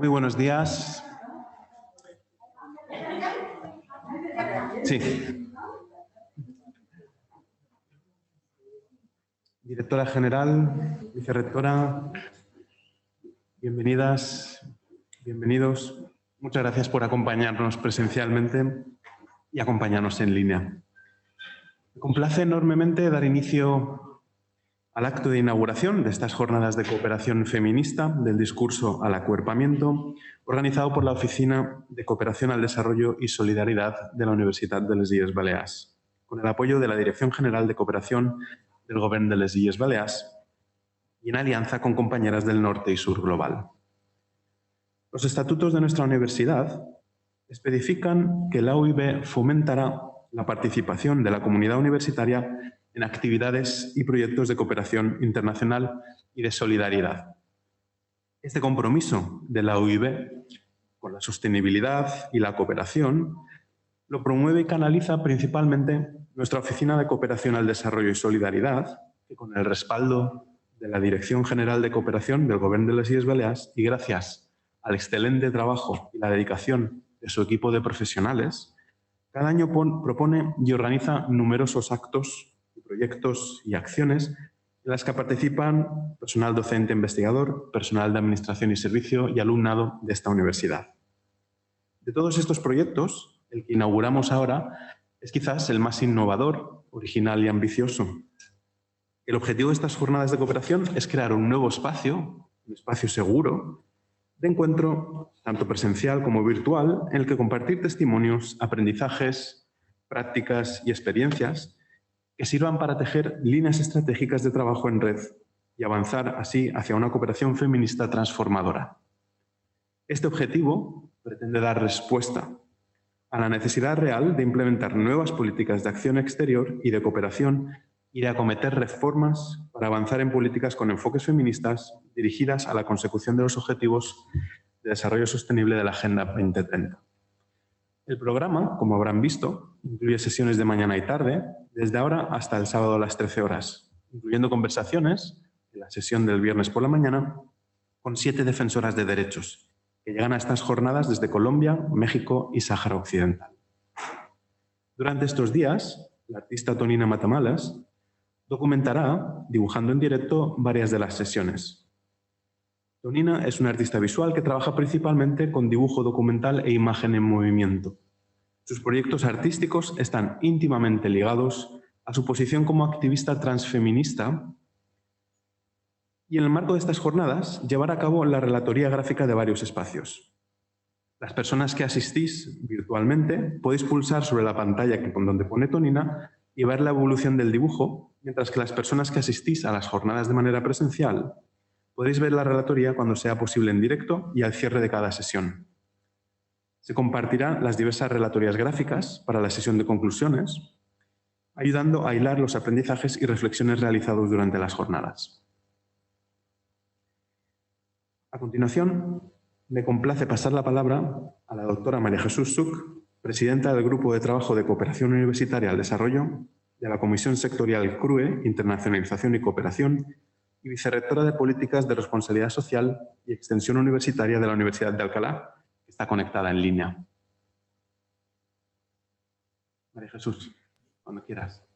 Muy buenos días. Sí. Directora general, vicerrectora, bienvenidas, bienvenidos. Muchas gracias por acompañarnos presencialmente y acompañarnos en línea. Me complace enormemente dar inicio al acto de inauguración de estas jornadas de cooperación feminista del discurso al acuerpamiento, organizado por la Oficina de Cooperación al Desarrollo y Solidaridad de la Universitat de les Illes Balears, con el apoyo de la Dirección General de Cooperación del Govern de les Illes Balears y en alianza con compañeras del Norte y Sur Global. Los estatutos de nuestra universidad especifican que la UIB fomentará la participación de la comunidad universitaria en actividades y proyectos de cooperación internacional y de solidaridad. Este compromiso de la UIB con la sostenibilidad y la cooperación lo promueve y canaliza principalmente nuestra Oficina de Cooperación al Desarrollo y Solidaridad, que con el respaldo de la Dirección General de Cooperación del Govern de les Illes Balears y gracias al excelente trabajo y la dedicación de su equipo de profesionales, cada año propone y organiza numerosos actos, proyectos y acciones en las que participan personal docente investigador, personal de administración y servicio y alumnado de esta universidad. De todos estos proyectos, el que inauguramos ahora es quizás el más innovador, original y ambicioso. El objetivo de estas jornadas de cooperación es crear un nuevo espacio, un espacio seguro, de encuentro, tanto presencial como virtual, en el que compartir testimonios, aprendizajes, prácticas y experiencias que sirvan para tejer líneas estratégicas de trabajo en red y avanzar así hacia una cooperación feminista transformadora. Este objetivo pretende dar respuesta a la necesidad real de implementar nuevas políticas de acción exterior y de cooperación y de acometer reformas para avanzar en políticas con enfoques feministas dirigidas a la consecución de los objetivos de desarrollo sostenible de la Agenda 2030. El programa, como habrán visto, incluye sesiones de mañana y tarde, desde ahora hasta el sábado a las 13 horas, incluyendo conversaciones en la sesión del viernes por la mañana con 7 defensoras de derechos que llegan a estas jornadas desde Colombia, México y Sáhara Occidental. Durante estos días, la artista Tonina Matamalas documentará, dibujando en directo, varias de las sesiones. Tonina es una artista visual que trabaja principalmente con dibujo documental e imagen en movimiento. Sus proyectos artísticos están íntimamente ligados a su posición como activista transfeminista y en el marco de estas jornadas llevará a cabo la relatoría gráfica de varios espacios. Las personas que asistís virtualmente podéis pulsar sobre la pantalla donde pone Tonina y ver la evolución del dibujo, mientras que las personas que asistís a las jornadas de manera presencial podréis ver la relatoría cuando sea posible en directo y al cierre de cada sesión. Se compartirán las diversas relatorías gráficas para la sesión de conclusiones, ayudando a hilar los aprendizajes y reflexiones realizados durante las jornadas. A continuación, me complace pasar la palabra a la doctora María Jesús Such, presidenta del Grupo de Trabajo de Cooperación Universitaria al Desarrollo de la Comisión Sectorial CRUE, Internacionalización y Cooperación, y vicerrectora de Políticas de Responsabilidad Social y Extensión Universitaria de la Universidad de Alcalá, que está conectada en línea. María Jesús, cuando quieras.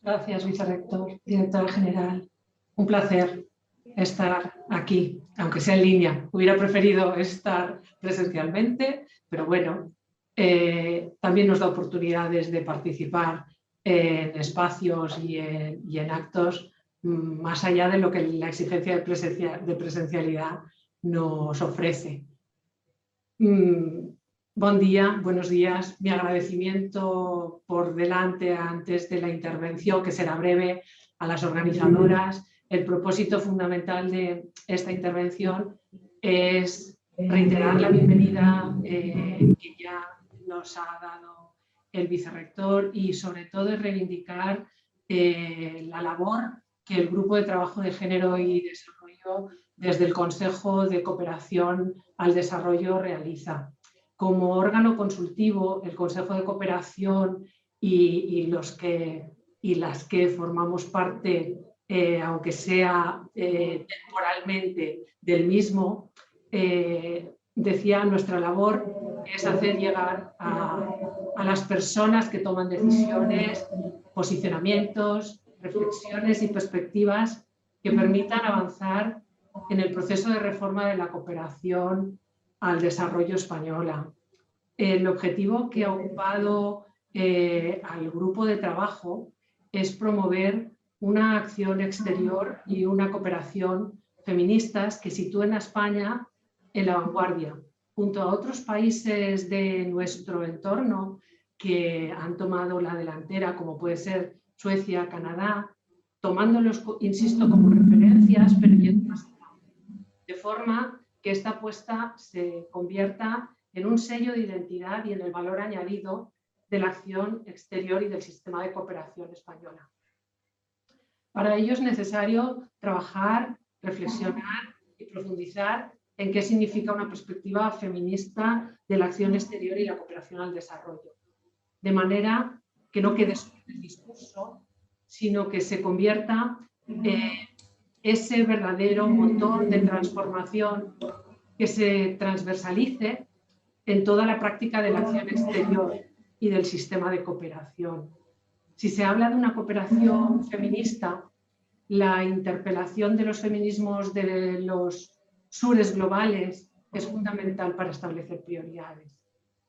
Gracias, vicerrector, directora general. Un placer estar aquí, aunque sea en línea. Hubiera preferido estar presencialmente, pero bueno, también nos da oportunidades de participar en espacios y en actos más allá de lo que la exigencia de presencialidad nos ofrece. Buen día, buenos días. Mi agradecimiento por delante antes de la intervención, que será breve, a las organizadoras. El propósito fundamental de esta intervención es reiterar la bienvenida que ya nos ha dado el vicerrector y sobre todo es reivindicar la labor que el Grupo de Trabajo de Género y Desarrollo desde el Consejo de Cooperación al Desarrollo realiza. Como órgano consultivo, el Consejo de Cooperación y las que formamos parte, aunque sea temporalmente, del mismo, decía, nuestra labor es hacer llegar a las personas que toman decisiones, posicionamientos, reflexiones y perspectivas que permitan avanzar en el proceso de reforma de la cooperación al desarrollo española. El objetivo que ha ocupado al grupo de trabajo es promover una acción exterior y una cooperación feministas que sitúen a España en la vanguardia, junto a otros países de nuestro entorno que han tomado la delantera, como puede ser Suecia, Canadá, tomándolos, insisto, como referencias, pero yendo más allá, de forma que esta apuesta se convierta en un sello de identidad y en el valor añadido de la acción exterior y del sistema de cooperación española. Para ello es necesario trabajar, reflexionar y profundizar en qué significa una perspectiva feminista de la acción exterior y la cooperación al desarrollo, de manera que no quede solo en el discurso, sino que se convierta ese verdadero motor de transformación, que se transversalice en toda la práctica de la acción exterior y del sistema de cooperación. Si se habla de una cooperación feminista, la interpelación de los feminismos de los sures globales es fundamental para establecer prioridades.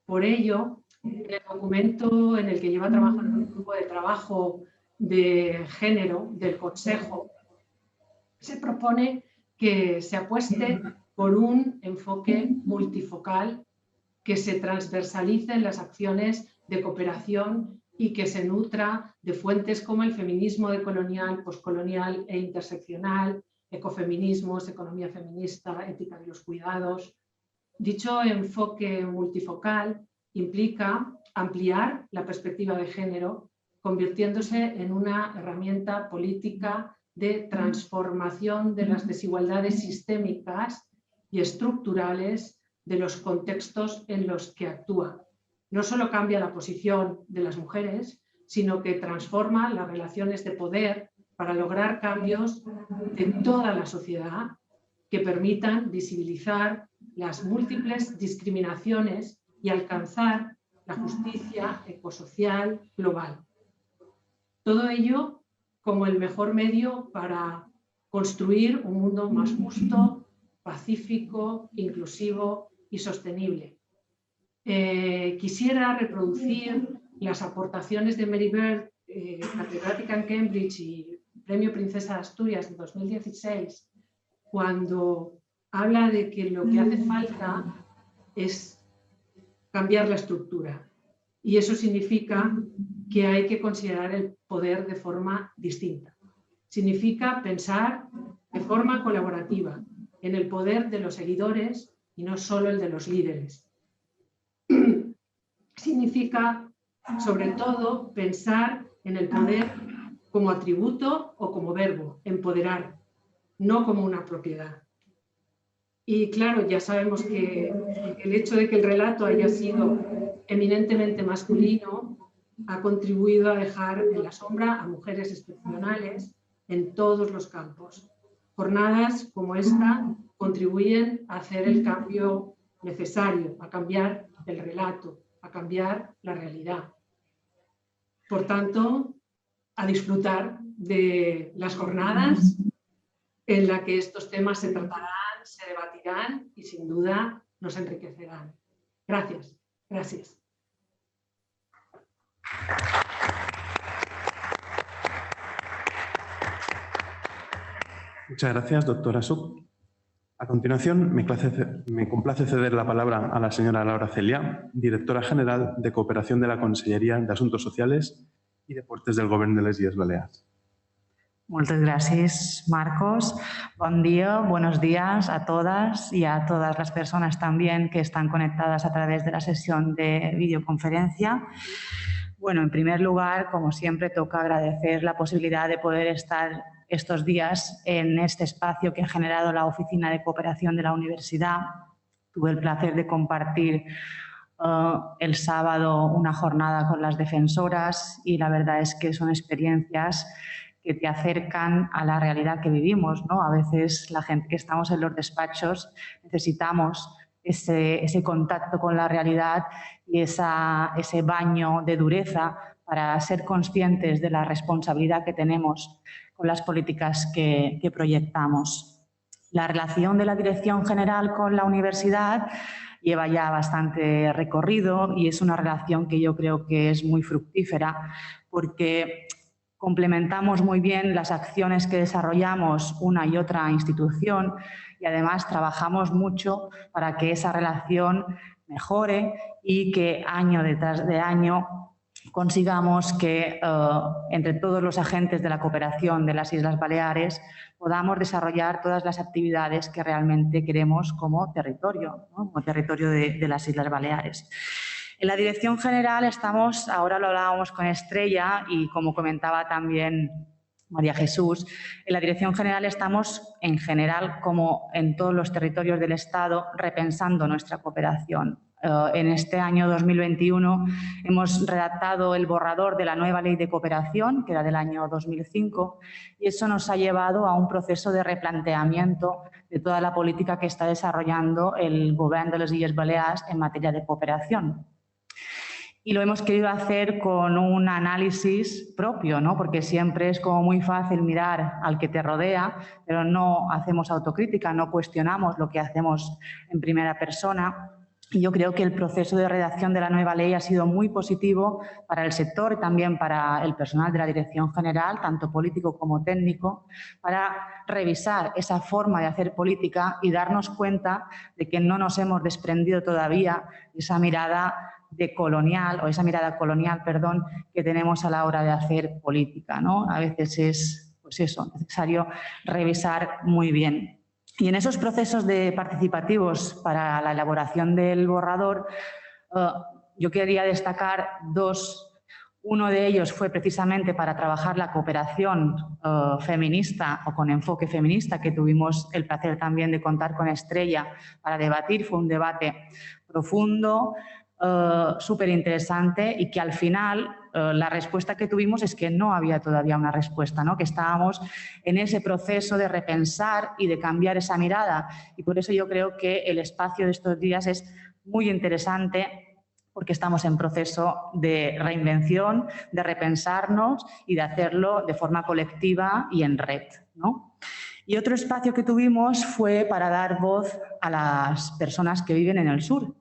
Por ello, en el documento en el que lleva trabajando el grupo de trabajo de género del Consejo, se propone que se apueste por un enfoque multifocal que se transversalice en las acciones de cooperación y que se nutra de fuentes como el feminismo decolonial, poscolonial e interseccional, ecofeminismos, economía feminista, ética de los cuidados. Dicho enfoque multifocal implica ampliar la perspectiva de género, convirtiéndose en una herramienta política de transformación de las desigualdades sistémicas y estructurales de los contextos en los que actúa. No solo cambia la posición de las mujeres, sino que transforma las relaciones de poder para lograr cambios de toda la sociedad que permitan visibilizar las múltiples discriminaciones y alcanzar la justicia ecosocial global. Todo ello como el mejor medio para construir un mundo más justo, pacífico, inclusivo y sostenible. Quisiera reproducir las aportaciones de Mary Beard, catedrática en Cambridge y Premio Princesa de Asturias en 2016, cuando habla de que lo que hace falta es cambiar la estructura. Y eso significa que hay que considerar el poder de forma distinta. Significa pensar de forma colaborativa en el poder de los seguidores y no solo el de los líderes. Significa, sobre todo, pensar en el poder como atributo o como verbo, empoderar, no como una propiedad. Y claro, ya sabemos que el hecho de que el relato haya sido eminentemente masculino ha contribuido a dejar en la sombra a mujeres excepcionales en todos los campos. Jornadas como esta contribuyen a hacer el cambio necesario, a cambiar el relato, a cambiar la realidad. Por tanto, a disfrutar de las jornadas en las que estos temas se tratarán, se debatirán y sin duda nos enriquecerán. Gracias. Gracias. Muchas gracias, doctora Such. A continuación, me complace ceder la palabra a la señora Laura Celià, directora general de Cooperación de la Conselleria de Asuntos Sociales i Deportes del Govern de les Illes Balears. Muchas gracias, Marcos. Buen día, buenos días a todas y a todas las personas también que están conectadas a través de la sesión de videoconferencia. Bueno, en primer lugar, como siempre, toca agradecer la posibilidad de poder estar estos días en este espacio que ha generado la Oficina de Cooperación de la Universidad. Tuve el placer de compartir el sábado una jornada con las defensoras y la verdad es que son experiencias que te acercan a la realidad que vivimos, ¿no? A veces la gente que estamos en los despachos necesitamos ese contacto con la realidad y ese baño de dureza para ser conscientes de la responsabilidad que tenemos con las políticas que proyectamos. La relación de la Dirección General con la universidad lleva ya bastante recorrido y es una relación que yo creo que es muy fructífera porque complementamos muy bien las acciones que desarrollamos una y otra institución y además trabajamos mucho para que esa relación mejore y que año detrás de año consigamos que entre todos los agentes de la cooperación de las Islas Baleares podamos desarrollar todas las actividades que realmente queremos como territorio, ¿no? Como territorio de las Islas Baleares. En la Dirección General estamos, ahora lo hablábamos con Estrella y como comentaba también María Jesús, en la Dirección General estamos en general, como en todos los territorios del Estado, repensando nuestra cooperación. En este año 2021 hemos redactado el borrador de la nueva Ley de Cooperación, que era del año 2005, y eso nos ha llevado a un proceso de replanteamiento de toda la política que está desarrollando el Gobierno de las Illes Balears en materia de cooperación. Y lo hemos querido hacer con un análisis propio, ¿no? Porque siempre es como muy fácil mirar al que te rodea, pero no hacemos autocrítica, no cuestionamos lo que hacemos en primera persona. Y yo creo que el proceso de redacción de la nueva ley ha sido muy positivo para el sector y también para el personal de la Dirección General, tanto político como técnico, para revisar esa forma de hacer política y darnos cuenta de que no nos hemos desprendido todavía de esa mirada colonial, que tenemos a la hora de hacer política, ¿no? A veces es, pues eso, necesario revisar muy bien. Y en esos procesos participativos para la elaboración del borrador, yo quería destacar dos. Uno de ellos fue precisamente para trabajar la cooperación feminista o con enfoque feminista, que tuvimos el placer también de contar con Estrella para debatir. Fue un debate profundo, súper interesante y que al final la respuesta que tuvimos es que no había todavía una respuesta, ¿no? Que estábamos en ese proceso de repensar y de cambiar esa mirada y por eso yo creo que el espacio de estos días es muy interesante porque estamos en proceso de reinvención, de repensarnos y de hacerlo de forma colectiva y en red, ¿no? Y otro espacio que tuvimos fue para dar voz a las personas que viven en el sur,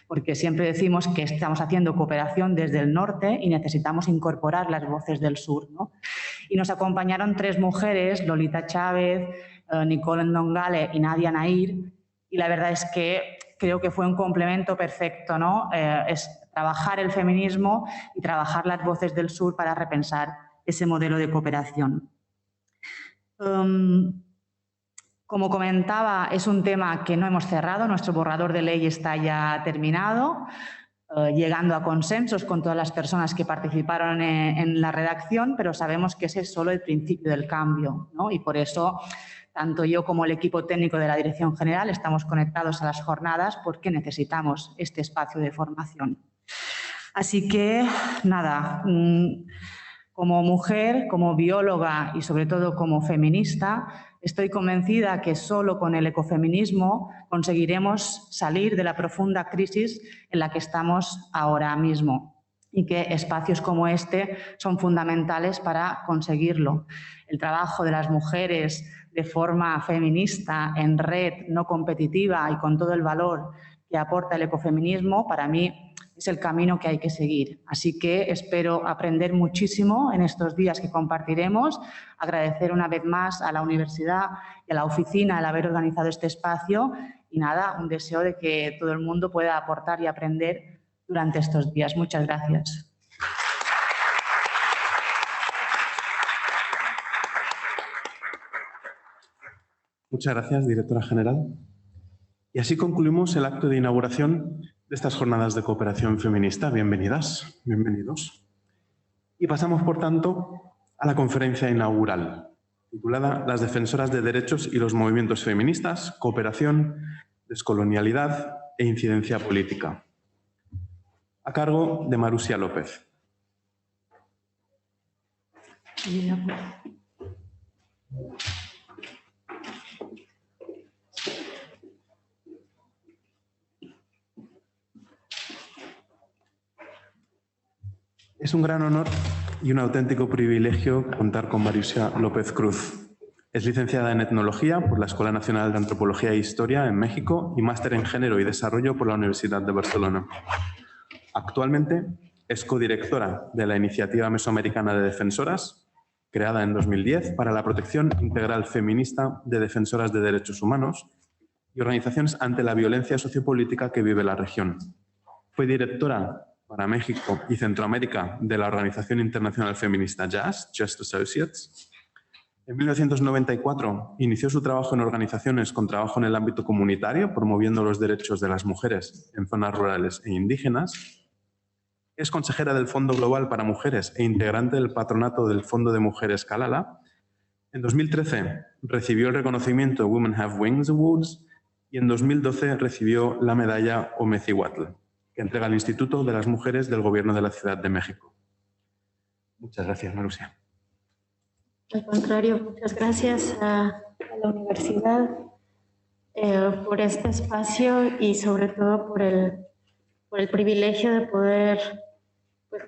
porque siempre decimos que estamos haciendo cooperación desde el norte y necesitamos incorporar las voces del sur, ¿no? Y nos acompañaron 3 mujeres, Lolita Chávez, Nicole Ndongale y Nadia Nair, y la verdad es que creo que fue un complemento perfecto, ¿no? Es trabajar el feminismo y trabajar las voces del sur para repensar ese modelo de cooperación. Como comentaba, es un tema que no hemos cerrado, nuestro borrador de ley está ya terminado, llegando a consensos con todas las personas que participaron en la redacción, pero sabemos que ese es solo el principio del cambio, ¿no? Y por eso tanto yo como el equipo técnico de la Dirección General estamos conectados a las jornadas porque necesitamos este espacio de formación. Así que, nada, como mujer, como bióloga y sobre todo como feminista, estoy convencida que solo con el ecofeminismo conseguiremos salir de la profunda crisis en la que estamos ahora mismo y que espacios como este son fundamentales para conseguirlo. El trabajo de las mujeres de forma feminista, en red, no competitiva y con todo el valor que aporta el ecofeminismo, para mí es el camino que hay que seguir. Así que espero aprender muchísimo en estos días que compartiremos, agradecer una vez más a la universidad y a la oficina el haber organizado este espacio y nada, un deseo de que todo el mundo pueda aportar y aprender durante estos días. Muchas gracias. Muchas gracias, directora general. Y así concluimos el acto de inauguración de estas jornadas de cooperación feminista. Bienvenidas, bienvenidos. Y pasamos, por tanto, a la conferencia inaugural, titulada Las defensoras de derechos y los movimientos feministas, cooperación, descolonialidad e incidencia política, a cargo de Marusia López. Es un gran honor y un auténtico privilegio contar con Marusia López Cruz. Es licenciada en Etnología por la Escuela Nacional de Antropología e Historia en México y máster en Género y Desarrollo por la Universidad de Barcelona. Actualmente es codirectora de la Iniciativa Mesoamericana de Defensoras, creada en 2010 para la protección integral feminista de defensoras de derechos humanos y organizaciones ante la violencia sociopolítica que vive la región. Fue directora para México y Centroamérica de la Organización Internacional Feminista Just Associates. En 1994 inició su trabajo en organizaciones con trabajo en el ámbito comunitario, promoviendo los derechos de las mujeres en zonas rurales e indígenas. Es consejera del Fondo Global para Mujeres e integrante del patronato del Fondo de Mujeres Kalala. En 2013 recibió el reconocimiento Women Have Wings Awards y en 2012 recibió la medalla Omecihuatl, que entrega el Instituto de las Mujeres del Gobierno de la Ciudad de México. Muchas gracias, Marusia. Al contrario, muchas gracias a la universidad por este espacio y sobre todo por el privilegio de poder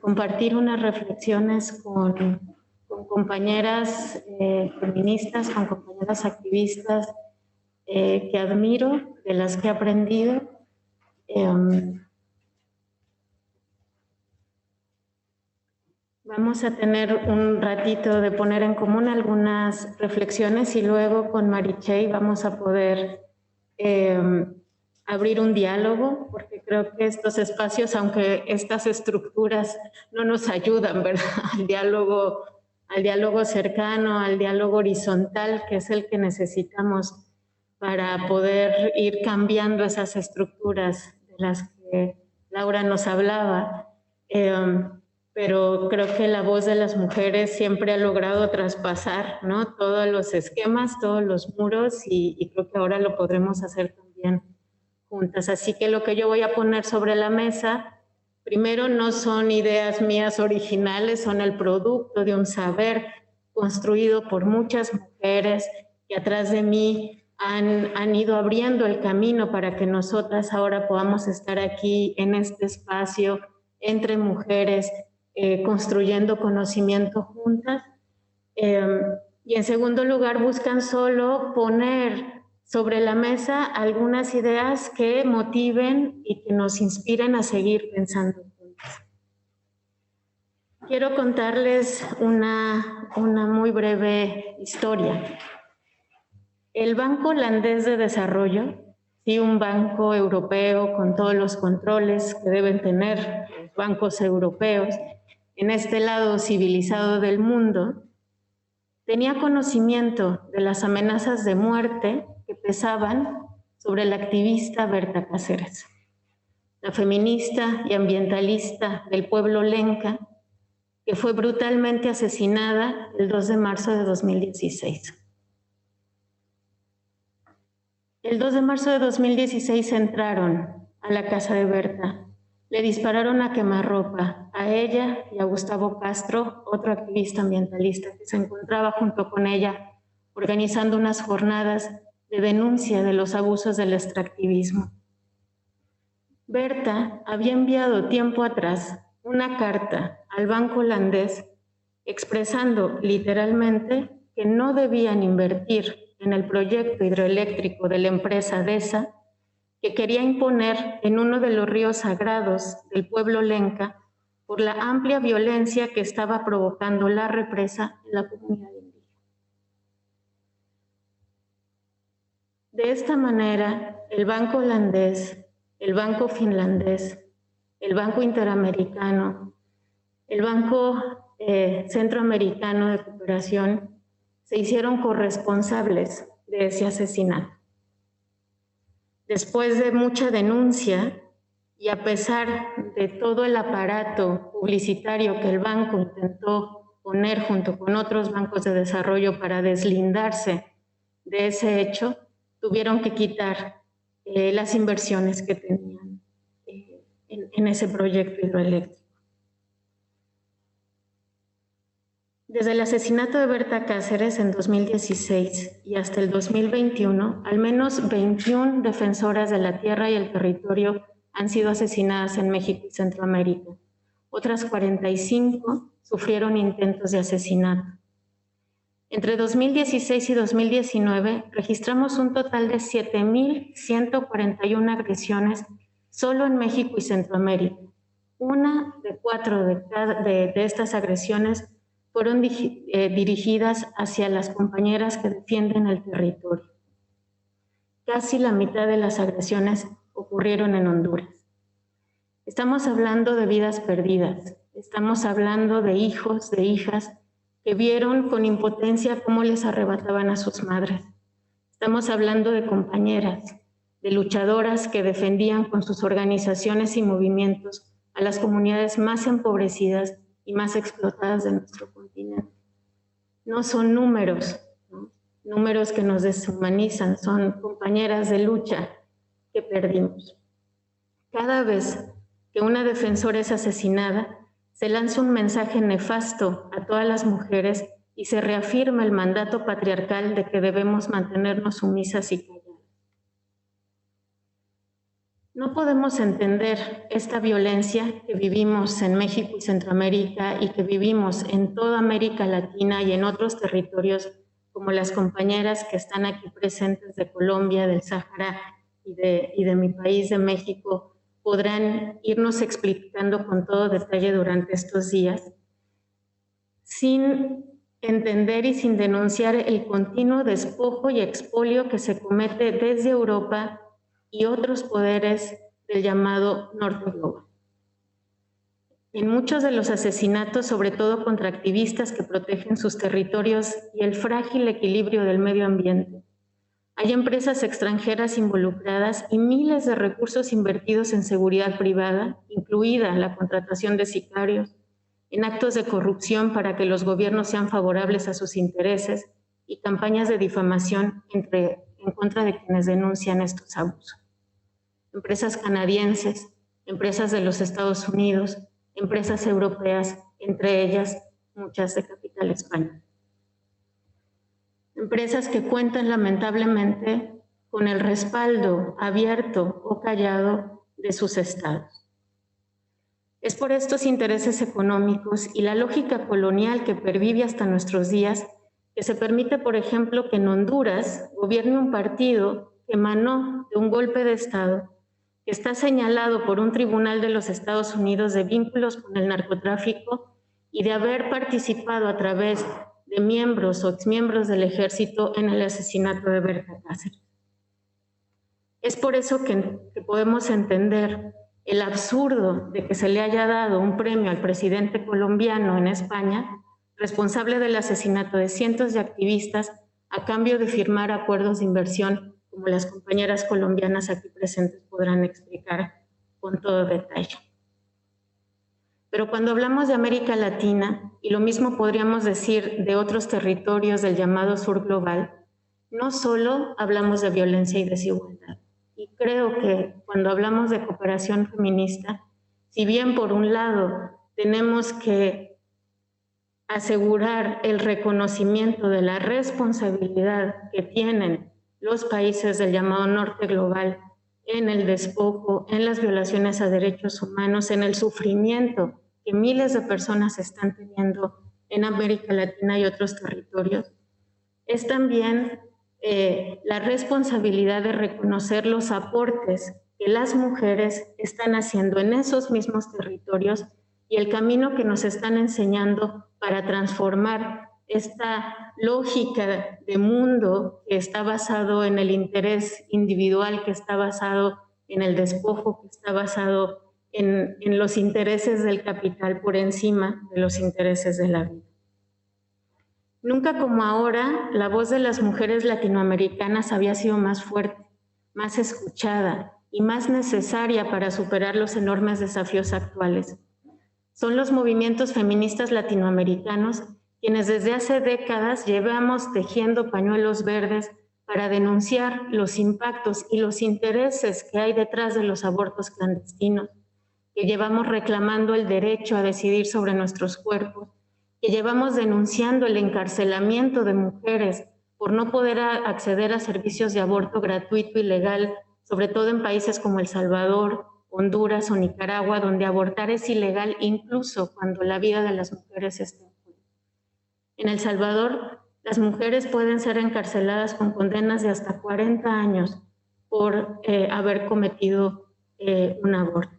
compartir unas reflexiones con compañeras feministas, con compañeras activistas que admiro, de las que he aprendido. Vamos a tener un ratito de poner en común algunas reflexiones y luego con Marichey vamos a poder abrir un diálogo, porque creo que estos espacios, aunque estas estructuras no nos ayudan, ¿verdad?, al diálogo cercano, al diálogo horizontal, que es el que necesitamos para poder ir cambiando esas estructuras de las que Laura nos hablaba. Pero creo que la voz de las mujeres siempre ha logrado traspasar, ¿no?, todos los esquemas, todos los muros, y creo que ahora lo podremos hacer también juntas. Así que lo que yo voy a poner sobre la mesa, primero, no son ideas mías originales, son el producto de un saber construido por muchas mujeres que atrás de mí han ido abriendo el camino para que nosotras ahora podamos estar aquí en este espacio entre mujeres, construyendo conocimiento juntas. Y en segundo lugar, buscan solo poner sobre la mesa algunas ideas que motiven y que nos inspiren a seguir pensando juntas. Quiero contarles una muy breve historia. El Banco Holandés de Desarrollo, sí, un banco europeo con todos los controles que deben tener los bancos europeos, en este lado civilizado del mundo, tenía conocimiento de las amenazas de muerte que pesaban sobre la activista Berta Cáceres, la feminista y ambientalista del pueblo lenca, que fue brutalmente asesinada el 2 de marzo de 2016. El 2 de marzo de 2016 entraron a la casa de Berta. Le dispararon a quemarropa a ella y a Gustavo Castro, otro activista ambientalista que se encontraba junto con ella organizando unas jornadas de denuncia de los abusos del extractivismo. Berta había enviado tiempo atrás una carta al Banco Holandés expresando literalmente que no debían invertir en el proyecto hidroeléctrico de la empresa DESA, que quería imponer en uno de los ríos sagrados del pueblo lenca por la amplia violencia que estaba provocando la represa en la comunidad indígena. De esta manera, el Banco Holandés, el Banco Finlandés, el Banco Interamericano, el Banco Centroamericano de Cooperación se hicieron corresponsables de ese asesinato. Después de mucha denuncia y a pesar de todo el aparato publicitario que el banco intentó poner junto con otros bancos de desarrollo para deslindarse de ese hecho, tuvieron que quitar las inversiones que tenían en ese proyecto hidroeléctrico. Desde el asesinato de Berta Cáceres en 2016 y hasta el 2021, al menos 21 defensoras de la tierra y el territorio han sido asesinadas en México y Centroamérica, otras 45 sufrieron intentos de asesinato. Entre 2016 y 2019 registramos un total de 7.141 agresiones solo en México y Centroamérica. Una de 4 de estas agresiones fueron dirigidas hacia las compañeras que defienden el territorio. Casi la mitad de las agresiones ocurrieron en Honduras. Estamos hablando de vidas perdidas, estamos hablando de hijos, de hijas que vieron con impotencia cómo les arrebataban a sus madres. Estamos hablando de compañeras, de luchadoras que defendían con sus organizaciones y movimientos a las comunidades más empobrecidas y más explotadas de nuestro continente. No son números, ¿no? Números que nos deshumanizan, son compañeras de lucha que perdimos. Cada vez que una defensora es asesinada, se lanza un mensaje nefasto a todas las mujeres y se reafirma el mandato patriarcal de que debemos mantenernos sumisas y calladas. No podemos entender esta violencia que vivimos en México y Centroamérica y que vivimos en toda América Latina y en otros territorios como las compañeras que están aquí presentes de Colombia, del Sáhara y de mi país, de México, podrán irnos explicando con todo detalle durante estos días, sin entender y sin denunciar el continuo despojo y expolio que se comete desde Europa y otros poderes del llamado Norte Global. En muchos de los asesinatos, sobre todo contra activistas que protegen sus territorios y el frágil equilibrio del medio ambiente, hay empresas extranjeras involucradas y miles de recursos invertidos en seguridad privada, incluida la contratación de sicarios, en actos de corrupción para que los gobiernos sean favorables a sus intereses y campañas de difamación en contra de quienes denuncian estos abusos. Empresas canadienses, empresas de los Estados Unidos, empresas europeas, entre ellas muchas de capital español. Empresas que cuentan lamentablemente con el respaldo abierto o callado de sus estados. Es por estos intereses económicos y la lógica colonial que pervive hasta nuestros días que se permite, por ejemplo, que en Honduras gobierne un partido que emanó de un golpe de Estado que está señalado por un tribunal de los Estados Unidos de vínculos con el narcotráfico y de haber participado a través de miembros o exmiembros del ejército en el asesinato de Berta Cáceres. Es por eso que podemos entender el absurdo de que se le haya dado un premio al presidente colombiano en España, responsable del asesinato de cientos de activistas, a cambio de firmar acuerdos de inversión, como las compañeras colombianas aquí presentes podrán explicar con todo detalle. Pero cuando hablamos de América Latina, y lo mismo podríamos decir de otros territorios del llamado sur global, no solo hablamos de violencia y desigualdad. Y creo que cuando hablamos de cooperación feminista, si bien por un lado tenemos que asegurar el reconocimiento de la responsabilidad que tienen los países del llamado norte global en el despojo, en las violaciones a derechos humanos, en el sufrimiento que miles de personas están teniendo en América Latina y otros territorios, es también la responsabilidad de reconocer los aportes que las mujeres están haciendo en esos mismos territorios y el camino que nos están enseñando para transformar esta lógica de mundo que está basado en el interés individual, que está basado en el despojo, que está basado en los intereses del capital por encima de los intereses de la vida. Nunca como ahora, la voz de las mujeres latinoamericanas había sido más fuerte, más escuchada y más necesaria para superar los enormes desafíos actuales. Son los movimientos feministas latinoamericanos quienes desde hace décadas llevamos tejiendo pañuelos verdes para denunciar los impactos y los intereses que hay detrás de los abortos clandestinos, que llevamos reclamando el derecho a decidir sobre nuestros cuerpos, que llevamos denunciando el encarcelamiento de mujeres por no poder acceder a servicios de aborto gratuito y legal, sobre todo en países como El Salvador Honduras o Nicaragua, donde abortar es ilegal incluso cuando la vida de las mujeres está en juego. En El Salvador, las mujeres pueden ser encarceladas con condenas de hasta 40 años por haber cometido un aborto.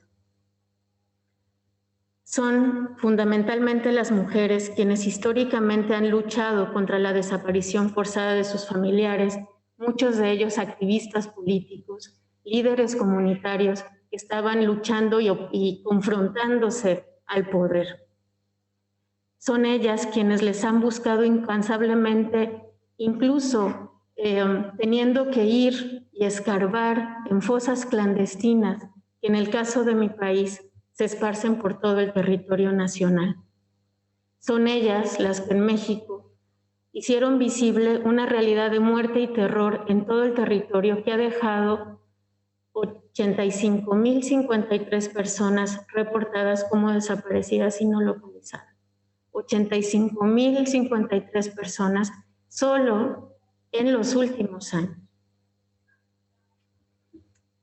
Son fundamentalmente las mujeres quienes históricamente han luchado contra la desaparición forzada de sus familiares, muchos de ellos activistas políticos, líderes comunitarios que estaban luchando y confrontándose al poder. Son ellas quienes les han buscado incansablemente, incluso teniendo que ir y escarbar en fosas clandestinas, que en el caso de mi país se esparcen por todo el territorio nacional. Son ellas las que en México hicieron visible una realidad de muerte y terror en todo el territorio que ha dejado 85.053 personas reportadas como desaparecidas y no localizadas. 85.053 personas solo en los últimos años.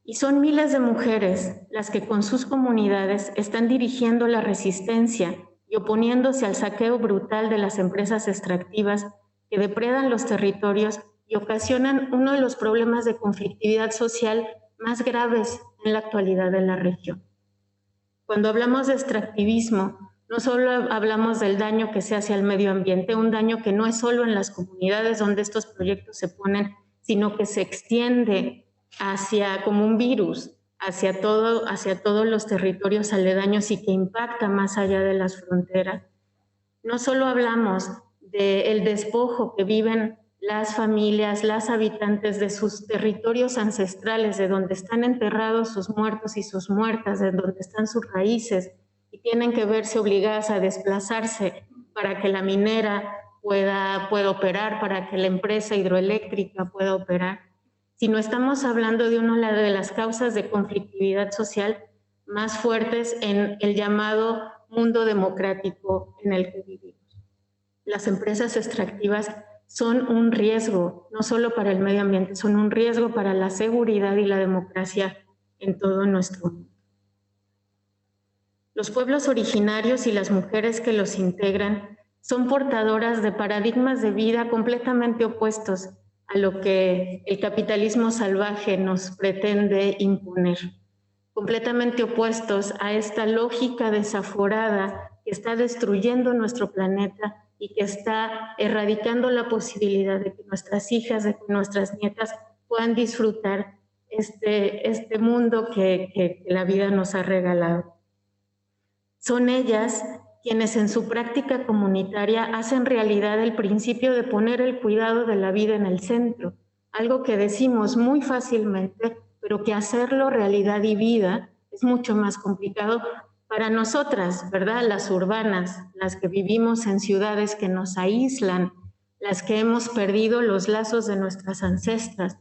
Y son miles de mujeres las que con sus comunidades están dirigiendo la resistencia y oponiéndose al saqueo brutal de las empresas extractivas que depredan los territorios y ocasionan uno de los problemas de conflictividad social más graves en la actualidad de la región. Cuando hablamos de extractivismo, no solo hablamos del daño que se hace al medio ambiente, un daño que no es solo en las comunidades donde estos proyectos se ponen, sino que se extiende hacia como un virus, hacia todos los territorios aledaños y que impacta más allá de las fronteras. No solo hablamos del despojo que viven las familias, las habitantes de sus territorios ancestrales, de donde están enterrados sus muertos y sus muertas, de donde están sus raíces, y tienen que verse obligadas a desplazarse para que la minera pueda operar, para que la empresa hidroeléctrica pueda operar, sino estamos hablando de una de las causas de conflictividad social más fuertes en el llamado mundo democrático en el que vivimos. Las empresas extractivas son un riesgo, no solo para el medio ambiente, son un riesgo para la seguridad y la democracia en todo nuestro mundo. Los pueblos originarios y las mujeres que los integran son portadoras de paradigmas de vida completamente opuestos a lo que el capitalismo salvaje nos pretende imponer, completamente opuestos a esta lógica desaforada que está destruyendo nuestro planeta y que está erradicando la posibilidad de que nuestras hijas, de que nuestras nietas puedan disfrutar este mundo que la vida nos ha regalado. Son ellas quienes en su práctica comunitaria hacen realidad el principio de poner el cuidado de la vida en el centro, algo que decimos muy fácilmente, pero que hacerlo realidad y vida es mucho más complicado para nosotras, ¿verdad? Las urbanas, las que vivimos en ciudades que nos aíslan, las que hemos perdido los lazos de nuestras ancestras,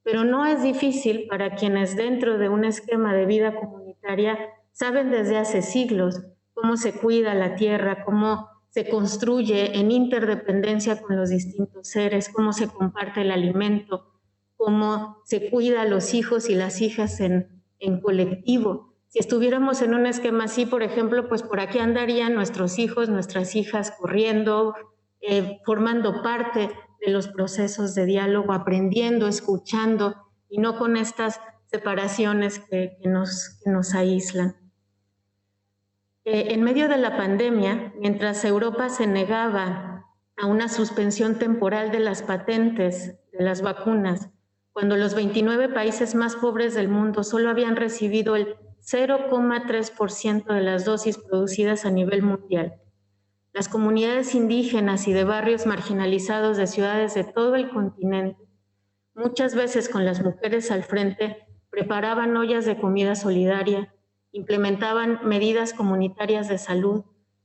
pero no es difícil para quienes dentro de un esquema de vida comunitaria saben desde hace siglos cómo se cuida la tierra, cómo se construye en interdependencia con los distintos seres, cómo se comparte el alimento, cómo se cuida a los hijos y las hijas en colectivo. Si estuviéramos en un esquema así, por ejemplo, pues por aquí andarían nuestros hijos, nuestras hijas corriendo, formando parte de los procesos de diálogo, aprendiendo, escuchando, y no con estas separaciones que nos aíslan. En medio de la pandemia, mientras Europa se negaba a una suspensión temporal de las patentes de las vacunas, cuando los 29 países más pobres del mundo solo habían recibido el 0,3% de las dosis producidas a nivel mundial, las comunidades indígenas y de barrios marginalizados de ciudades de todo el continente, muchas veces con las mujeres al frente, preparaban ollas de comida solidaria, implementaban medidas comunitarias de salud,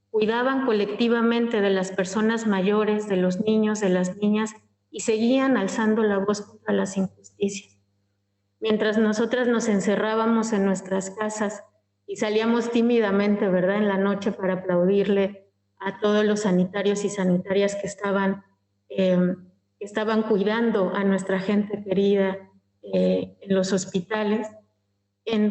cuidaban colectivamente de las personas mayores, de los niños, de las niñas y seguían alzando la voz contra las injusticias. Mientras nosotras nos encerrábamos en nuestras casas y salíamos tímidamente, ¿verdad?, en la noche para aplaudirle a todos los sanitarios y sanitarias que estaban cuidando a nuestra gente querida en los hospitales,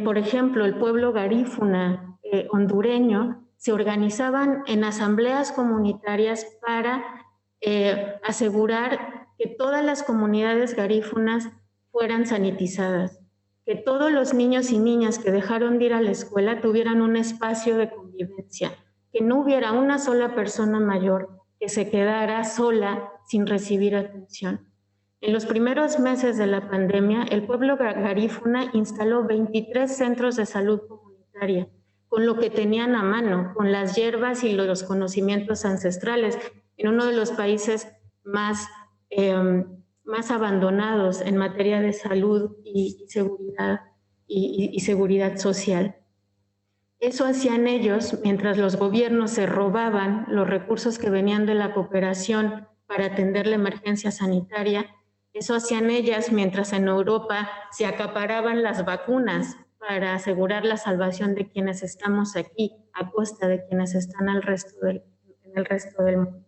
por ejemplo, el pueblo garífuna hondureño, se organizaban en asambleas comunitarias para asegurar que todas las comunidades garífunas fueran sanitizadas, que todos los niños y niñas que dejaron de ir a la escuela tuvieran un espacio de convivencia, que no hubiera una sola persona mayor que se quedara sola sin recibir atención. En los primeros meses de la pandemia, el pueblo garífuna instaló 23 centros de salud comunitaria, con lo que tenían a mano, con las hierbas y los conocimientos ancestrales, en uno de los países más abandonados en materia de salud y seguridad social. Eso hacían ellos mientras los gobiernos se robaban los recursos que venían de la cooperación para atender la emergencia sanitaria. Eso hacían ellas mientras en Europa se acaparaban las vacunas para asegurar la salvación de quienes estamos aquí a costa de quienes están en el resto del mundo.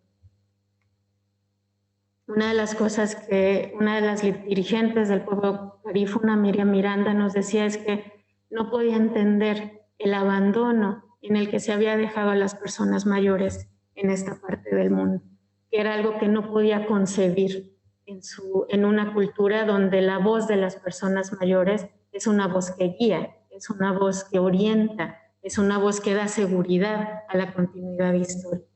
Una de las cosas que una de las dirigentes del pueblo garífuna, Miriam Miranda, nos decía es que no podía entender el abandono en el que se había dejado a las personas mayores en esta parte del mundo, que era algo que no podía concebir en una cultura donde la voz de las personas mayores es una voz que guía, es una voz que orienta, es una voz que da seguridad a la continuidad histórica.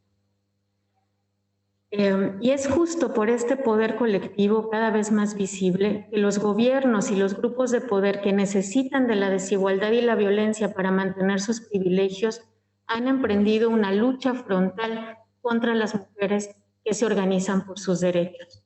Y es justo por este poder colectivo cada vez más visible que los gobiernos y los grupos de poder que necesitan de la desigualdad y la violencia para mantener sus privilegios han emprendido una lucha frontal contra las mujeres que se organizan por sus derechos.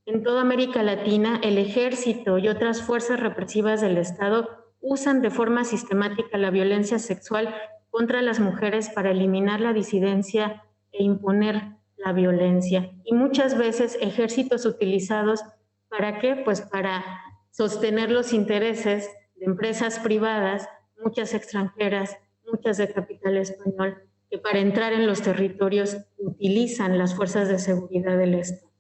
En toda América Latina, el ejército y otras fuerzas represivas del Estado usan de forma sistemática la violencia sexual contra las mujeres para eliminar la disidencia e imponer la violencia. Y muchas veces ejércitos utilizados ¿para qué? Pues para sostener los intereses de empresas privadas, muchas extranjeras, muchas de capital español, que para entrar en los territorios utilizan las fuerzas de seguridad del Estado.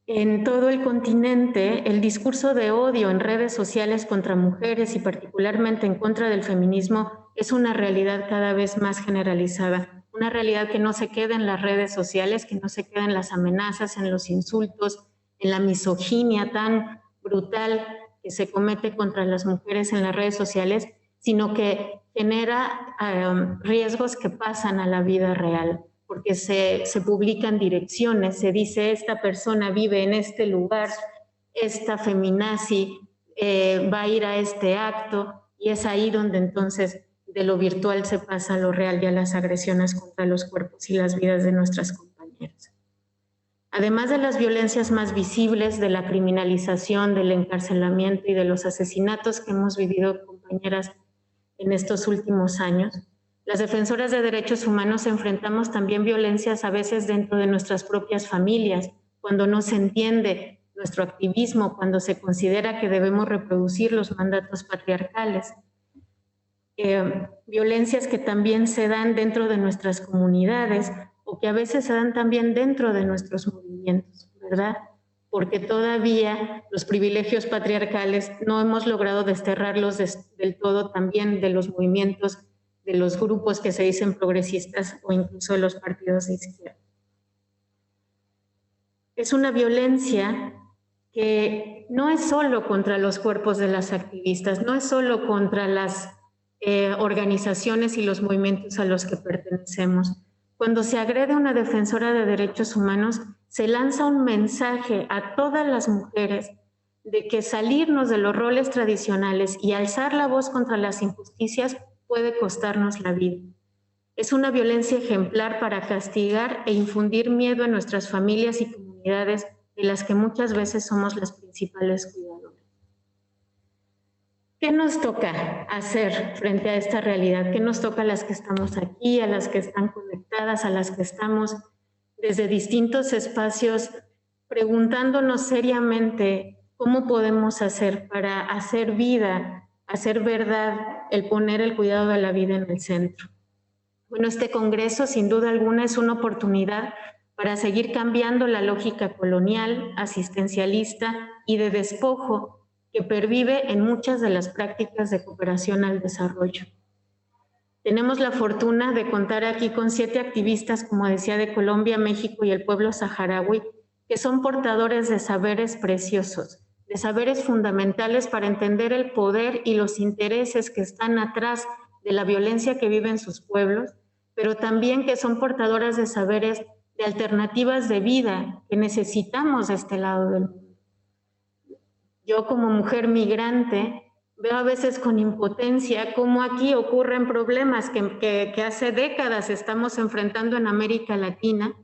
En todo el continente, el discurso de odio en redes sociales contra mujeres y particularmente en contra del feminismo es una realidad cada vez más generalizada, una realidad que no se queda en las redes sociales, que no se queda en las amenazas, en los insultos, en la misoginia tan brutal que se comete contra las mujeres en las redes sociales, sino que genera riesgos que pasan a la vida real, porque se publican direcciones, se dice esta persona vive en este lugar, esta feminazi va a ir a este acto, y es ahí donde entonces de lo virtual se pasa a lo real y a las agresiones contra los cuerpos y las vidas de nuestras compañeras. Además de las violencias más visibles, de la criminalización, del encarcelamiento y de los asesinatos que hemos vivido, compañeras, en estos últimos años, las defensoras de derechos humanos enfrentamos también violencias a veces dentro de nuestras propias familias, cuando no se entiende nuestro activismo, cuando se considera que debemos reproducir los mandatos patriarcales. Violencias que también se dan dentro de nuestras comunidades o que a veces se dan también dentro de nuestros movimientos, ¿verdad? Porque todavía los privilegios patriarcales no hemos logrado desterrarlos del todo también de los movimientos, de los grupos que se dicen progresistas o incluso de los partidos de izquierda. Es una violencia que no es solo contra los cuerpos de las activistas, no es solo contra las organizaciones y los movimientos a los que pertenecemos. Cuando se agrede a una defensora de derechos humanos, se lanza un mensaje a todas las mujeres de que salirnos de los roles tradicionales y alzar la voz contra las injusticias puede costarnos la vida. Es una violencia ejemplar para castigar e infundir miedo en nuestras familias y comunidades de las que muchas veces somos las principales cuidadoras. ¿Qué nos toca hacer frente a esta realidad? ¿Qué nos toca a las que estamos aquí, a las que están conectadas, a las que estamos desde distintos espacios preguntándonos seriamente cómo podemos hacer para hacer vida, hacer verdad, el poner el cuidado de la vida en el centro? Bueno, este congreso sin duda alguna es una oportunidad para seguir cambiando la lógica colonial, asistencialista y de despojo que pervive en muchas de las prácticas de cooperación al desarrollo. Tenemos la fortuna de contar aquí con 7 activistas, como decía, de Colombia, México y el pueblo saharaui, que son portadores de saberes preciosos, de saberes fundamentales para entender el poder y los intereses que están atrás de la violencia que viven sus pueblos, pero también que son portadoras de saberes de alternativas de vida que necesitamos de este lado del mundo. Yo, como mujer migrante, veo a veces con impotencia cómo aquí ocurren problemas que hace décadas estamos enfrentando en América Latina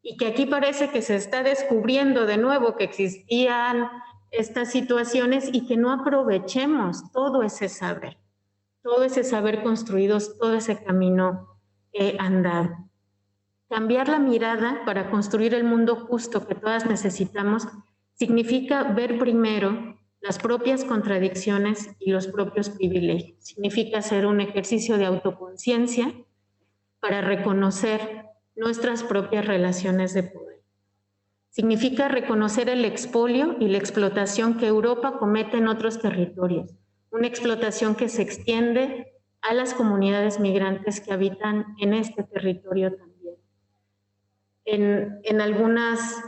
y que aquí parece que se está descubriendo de nuevo que existían estas situaciones y que no aprovechemos todo ese saber construido, todo ese camino andado. Cambiar la mirada para construir el mundo justo que todas necesitamos significa ver primero las propias contradicciones y los propios privilegios. Significa hacer un ejercicio de autoconciencia para reconocer nuestras propias relaciones de poder. Significa reconocer el expolio y la explotación que Europa comete en otros territorios, una explotación que se extiende a las comunidades migrantes que habitan en este territorio también. En algunas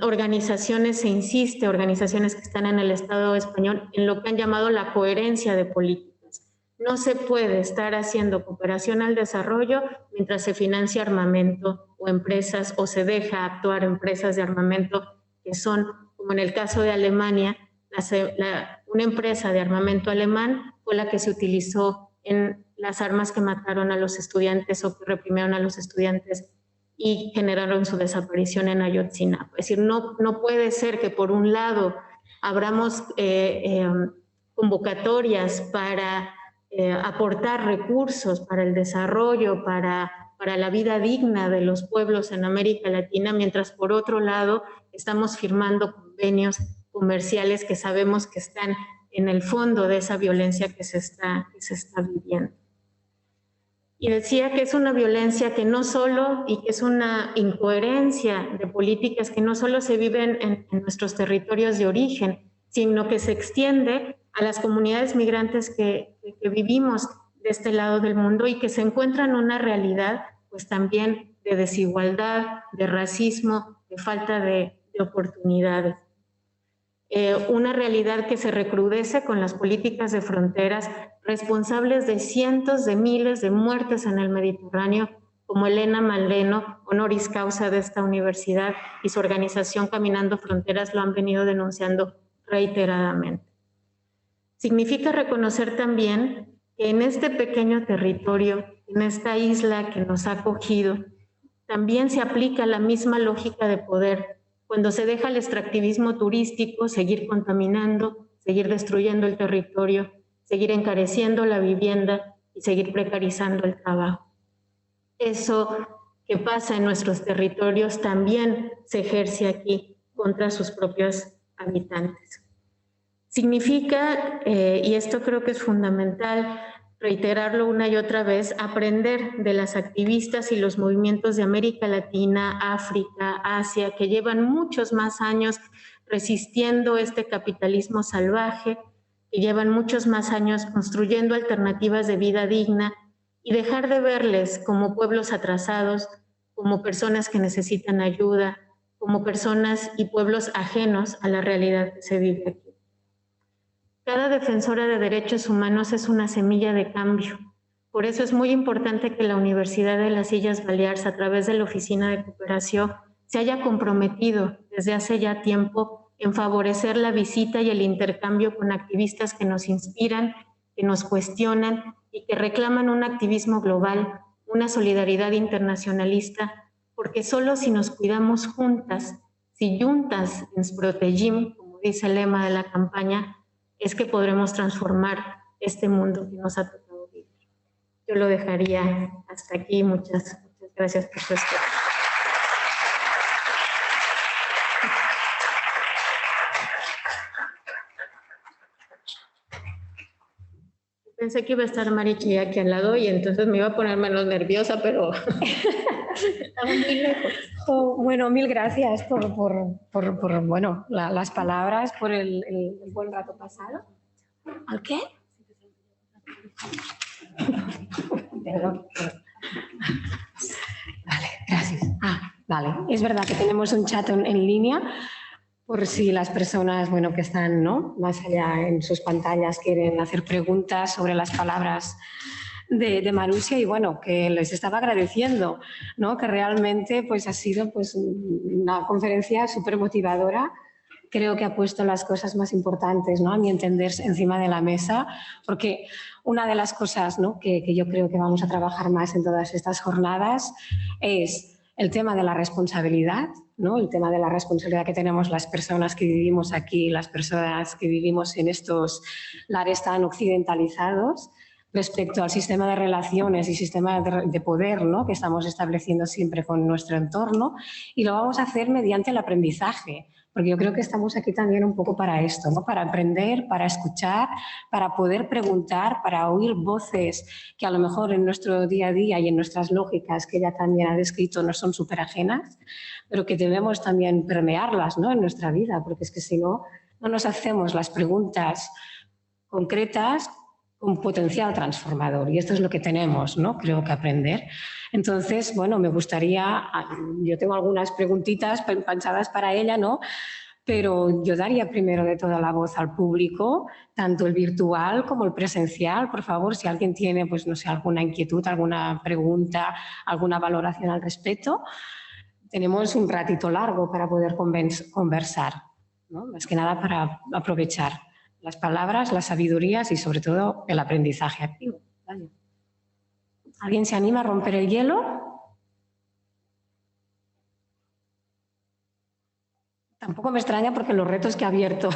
organizaciones se insiste, organizaciones que están en el Estado español, en lo que han llamado la coherencia de políticas. No se puede estar haciendo cooperación al desarrollo mientras se financia armamento o empresas, o se deja actuar empresas de armamento que son, como en el caso de Alemania, una empresa de armamento alemán fue la que se utilizó en las armas que mataron a los estudiantes o que reprimieron a los estudiantes y generaron su desaparición en Ayotzinapa. Es decir, no puede ser que por un lado abramos convocatorias para aportar recursos para el desarrollo, para la vida digna de los pueblos en América Latina, mientras por otro lado estamos firmando convenios comerciales que sabemos que están en el fondo de esa violencia que se está viviendo. Y decía que es una violencia que no solo, y que es una incoherencia de políticas que no solo se viven en nuestros territorios de origen, sino que se extiende a las comunidades migrantes que vivimos de este lado del mundo y que se encuentran una realidad pues también de desigualdad, de racismo, de falta de oportunidades. Una realidad que se recrudece con las políticas de fronteras responsables de cientos de miles de muertes en el Mediterráneo, como Elena Maleno, honoris causa de esta universidad, y su organización Caminando Fronteras lo han venido denunciando reiteradamente. Significa reconocer también que en este pequeño territorio, en esta isla que nos ha acogido, también se aplica la misma lógica de poder cuando se deja el extractivismo turístico seguir contaminando, seguir destruyendo el territorio, seguir encareciendo la vivienda y seguir precarizando el trabajo. Eso que pasa en nuestros territorios también se ejerce aquí contra sus propios habitantes. Significa, y esto creo que es fundamental, reiterarlo una y otra vez, aprender de las activistas y los movimientos de América Latina, África, Asia, que llevan muchos más años resistiendo este capitalismo salvaje, que llevan muchos más años construyendo alternativas de vida digna, y dejar de verles como pueblos atrasados, como personas que necesitan ayuda, como personas y pueblos ajenos a la realidad que se vive aquí. Cada defensora de derechos humanos es una semilla de cambio. Por eso es muy importante que la Universidad de las Islas Baleares, a través de la Oficina de Cooperación, se haya comprometido desde hace ya tiempo en favorecer la visita y el intercambio con activistas que nos inspiran, que nos cuestionan y que reclaman un activismo global, una solidaridad internacionalista, porque solo si nos cuidamos juntas, si juntas ens protegim, como dice el lema de la campaña, es que podremos transformar este mundo que nos ha tocado vivir. Yo lo dejaría hasta aquí. Muchas gracias por su escucha. Pensé que iba a estar Marichi aquí al lado y entonces me iba a poner menos nerviosa, pero estaba muy lejos. Bueno, mil gracias por bueno, las palabras, por el buen rato pasado. ¿Al qué? Perdón. Vale, gracias. Vale. Es verdad que tenemos un chat en línea por si las personas, bueno, que están, ¿no?, más allá en sus pantallas quieren hacer preguntas sobre las palabras de Marusia, y bueno, que les estaba agradeciendo, ¿no?, que realmente pues ha sido pues una conferencia súper motivadora. Creo que ha puesto las cosas más importantes, ¿no?, a mi entender, encima de la mesa, porque una de las cosas, ¿no?, que yo creo que vamos a trabajar más en todas estas jornadas es el tema de la responsabilidad, ¿no?, el tema de la responsabilidad que tenemos las personas que vivimos aquí, las personas que vivimos en estos lares tan occidentalizados, respecto al sistema de relaciones y sistema de poder, ¿no?, que estamos estableciendo siempre con nuestro entorno, y lo vamos a hacer mediante el aprendizaje, porque yo creo que estamos aquí también un poco para esto, ¿no?, para aprender, para escuchar, para poder preguntar, para oír voces que a lo mejor en nuestro día a día y en nuestras lógicas, que ella también ha descrito, no son súper ajenas, pero que debemos también permearlas, ¿no?, en nuestra vida, porque es que si no, no nos hacemos las preguntas concretas con potencial transformador, y esto es lo que tenemos, ¿no?, creo que aprender. Entonces, bueno, me gustaría, yo tengo algunas preguntitas pensadas para ella, ¿no?, pero yo daría primero de toda la voz al público, tanto el virtual como el presencial. Por favor, si alguien tiene, pues no sé, alguna inquietud, alguna pregunta, alguna valoración al respecto, tenemos un ratito largo para poder conversar, ¿no?, más que nada para aprovechar las palabras, las sabidurías y sobre todo el aprendizaje activo. Vale. ¿Alguien se anima a romper el hielo? Tampoco me extraña porque los retos que ha abierto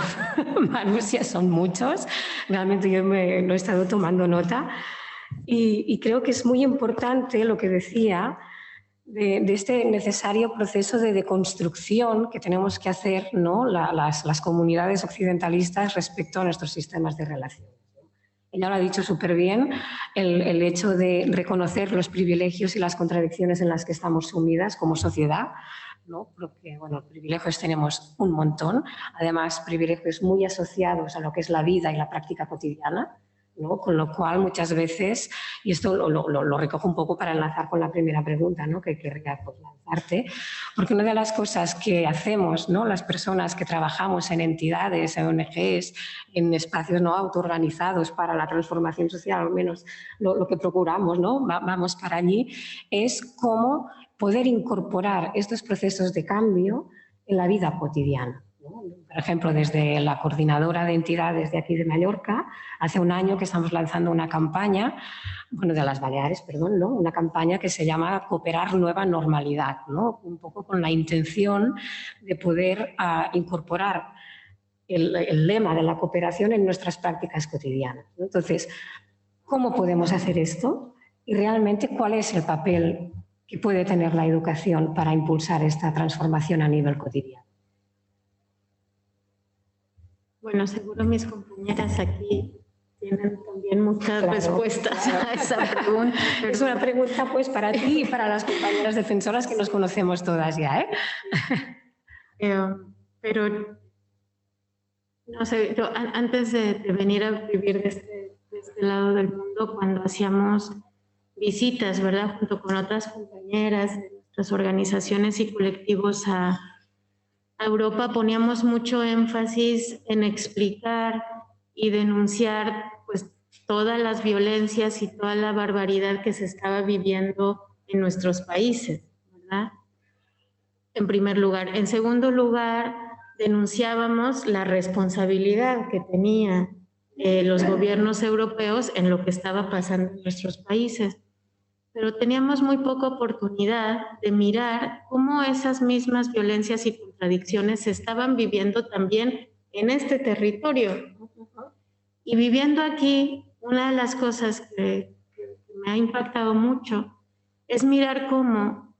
Marusia son muchos. Realmente yo no he estado tomando nota y creo que es muy importante lo que decía de este necesario proceso de deconstrucción que tenemos que hacer, ¿no?, las comunidades occidentalistas respecto a nuestros sistemas de relación. Ella lo ha dicho súper bien, el hecho de reconocer los privilegios y las contradicciones en las que estamos sumidas como sociedad, ¿no?, porque bueno, privilegios tenemos un montón, además privilegios muy asociados a lo que es la vida y la práctica cotidiana, ¿no?, con lo cual muchas veces, y esto lo recojo un poco para enlazar con la primera pregunta, ¿no?, que querría pues lanzarte, porque una de las cosas que hacemos, ¿no?, las personas que trabajamos en entidades, en ONGs, en espacios no autoorganizados para la transformación social, al menos lo que procuramos, ¿no?, vamos para allí, es cómo poder incorporar estos procesos de cambio en la vida cotidiana. Por ejemplo, desde la coordinadora de entidades de aquí de Mallorca, hace un año que estamos lanzando una campaña, bueno, de las Baleares, perdón, ¿no?, una campaña que se llama Cooperar Nueva Normalidad, ¿no?, un poco con la intención de poder incorporar el lema de la cooperación en nuestras prácticas cotidianas, ¿no? Entonces, ¿cómo podemos hacer esto? Y realmente, ¿cuál es el papel que puede tener la educación para impulsar esta transformación a nivel cotidiano? Bueno, seguro mis compañeras aquí tienen también muchas respuestas a esa pregunta. Es una pregunta pues para ti y para las compañeras defensoras que nos conocemos todas ya, ¿eh? Pero, no sé, yo antes de venir a vivir de este lado del mundo, cuando hacíamos visitas, ¿verdad?, junto con otras compañeras de nuestras organizaciones y colectivos a Europa, poníamos mucho énfasis en explicar y denunciar pues todas las violencias y toda la barbaridad que se estaba viviendo en nuestros países, ¿verdad?, en primer lugar. En segundo lugar, denunciábamos la responsabilidad que tenían los gobiernos europeos en lo que estaba pasando en nuestros países. Pero teníamos muy poca oportunidad de mirar cómo esas mismas violencias y contradicciones se estaban viviendo también en este territorio. Y viviendo aquí, una de las cosas que me ha impactado mucho es mirar cómo,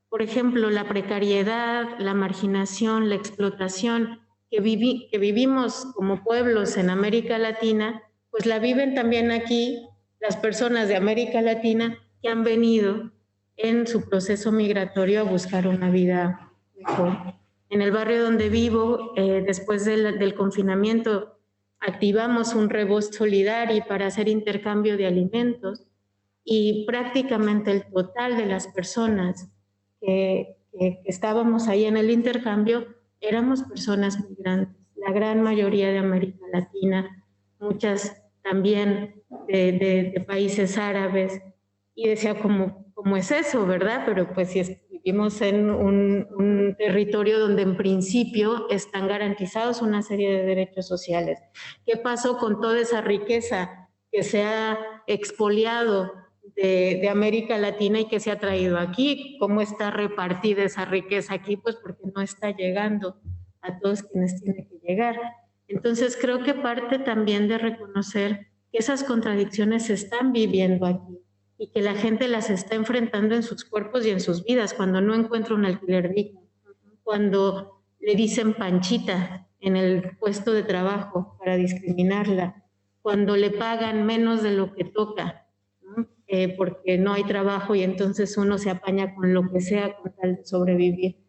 por ejemplo, la precariedad, la marginación, la explotación que vivimos como pueblos en América Latina, pues la viven también aquí las personas de América Latina que han venido en su proceso migratorio a buscar una vida mejor. En el barrio donde vivo, después del confinamiento, activamos un rebost solidario para hacer intercambio de alimentos y prácticamente el total de las personas que estábamos ahí en el intercambio éramos personas migrantes, la gran mayoría de América Latina, muchas también de países árabes, y decía, ¿cómo es eso, verdad? Pero pues si vivimos en un territorio donde en principio están garantizados una serie de derechos sociales. ¿Qué pasó con toda esa riqueza que se ha expoliado de América Latina y que se ha traído aquí? ¿Cómo está repartida esa riqueza aquí? Pues porque no está llegando a todos quienes tiene que llegar. Entonces creo que parte también de reconocer que esas contradicciones se están viviendo aquí y que la gente las está enfrentando en sus cuerpos y en sus vidas, cuando no encuentra un alquiler digno, cuando le dicen Panchita en el puesto de trabajo para discriminarla, cuando le pagan menos de lo que toca, ¿no? Porque no hay trabajo y entonces uno se apaña con lo que sea con tal de sobrevivir.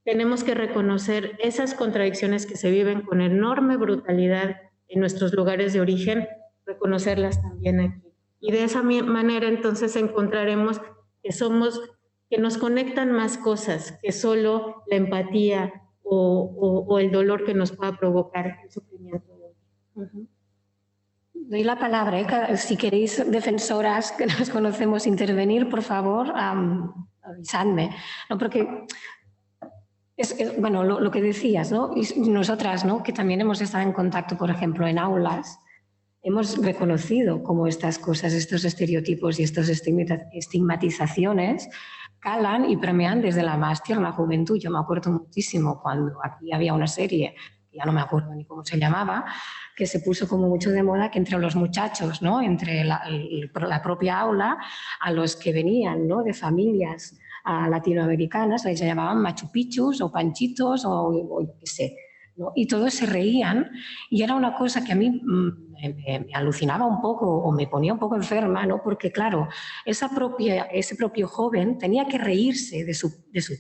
Tenemos que reconocer esas contradicciones que se viven con enorme brutalidad en nuestros lugares de origen, reconocerlas también aquí. Y de esa manera entonces encontraremos que nos conectan más cosas que solo la empatía o el dolor que nos pueda provocar el sufrimiento. Doy la palabra, si queréis, defensoras que nos conocemos, intervenir, por favor, avisadme. No, porque bueno, lo que decías, ¿no? Y nosotras, ¿no?, que también hemos estado en contacto, por ejemplo, en aulas, hemos reconocido cómo estas cosas, estos estereotipos y estas estigmatizaciones calan y permean desde la más tierna juventud. Yo me acuerdo muchísimo cuando aquí había una serie, ya no me acuerdo ni cómo se llamaba, que se puso como mucho de moda, que entre los muchachos, ¿no?, entre la propia aula, a los que venían, ¿no?, de familias latinoamericanas, les llamaban Machu Picchus o Panchitos o qué sé, ¿no? Y todos se reían y era una cosa que a mí me alucinaba un poco o me ponía un poco enferma, ¿no? Porque claro, ese propio joven tenía que reírse de su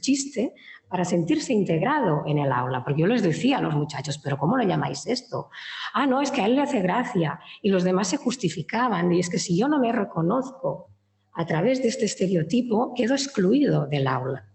chiste para sentirse integrado en el aula, porque yo les decía a los muchachos, ¿pero cómo le llamáis esto? Ah, no, es que a él le hace gracia, y los demás se justificaban, y es que si yo no me reconozco a través de este estereotipo, quedo excluido del aula.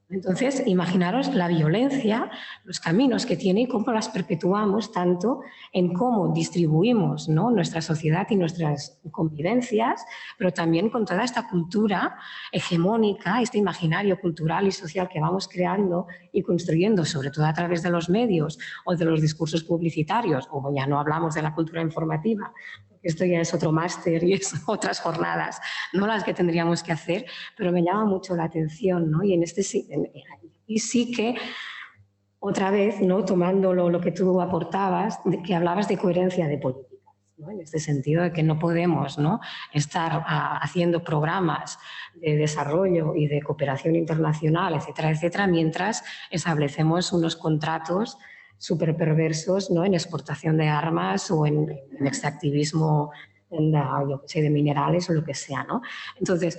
Entonces, imaginaros la violencia, los caminos que tiene y cómo las perpetuamos tanto en cómo distribuimos, ¿no?, nuestra sociedad y nuestras convivencias, pero también con toda esta cultura hegemónica, este imaginario cultural y social que vamos creando y construyendo, sobre todo a través de los medios o de los discursos publicitarios, o ya no hablamos de la cultura informativa, esto ya es otro máster y es otras jornadas, no las que tendríamos que hacer, pero me llama mucho la atención, ¿no? Y sí que, otra vez, ¿no?, tomando lo que tú aportabas, que hablabas de coherencia de políticas, ¿no?, en este sentido de que no podemos, ¿no?, estar haciendo programas de desarrollo y de cooperación internacional, etcétera, etcétera, mientras establecemos unos contratos súper perversos, ¿no?, en exportación de armas o en extractivismo yo qué sé, de minerales o lo que sea, ¿no? Entonces,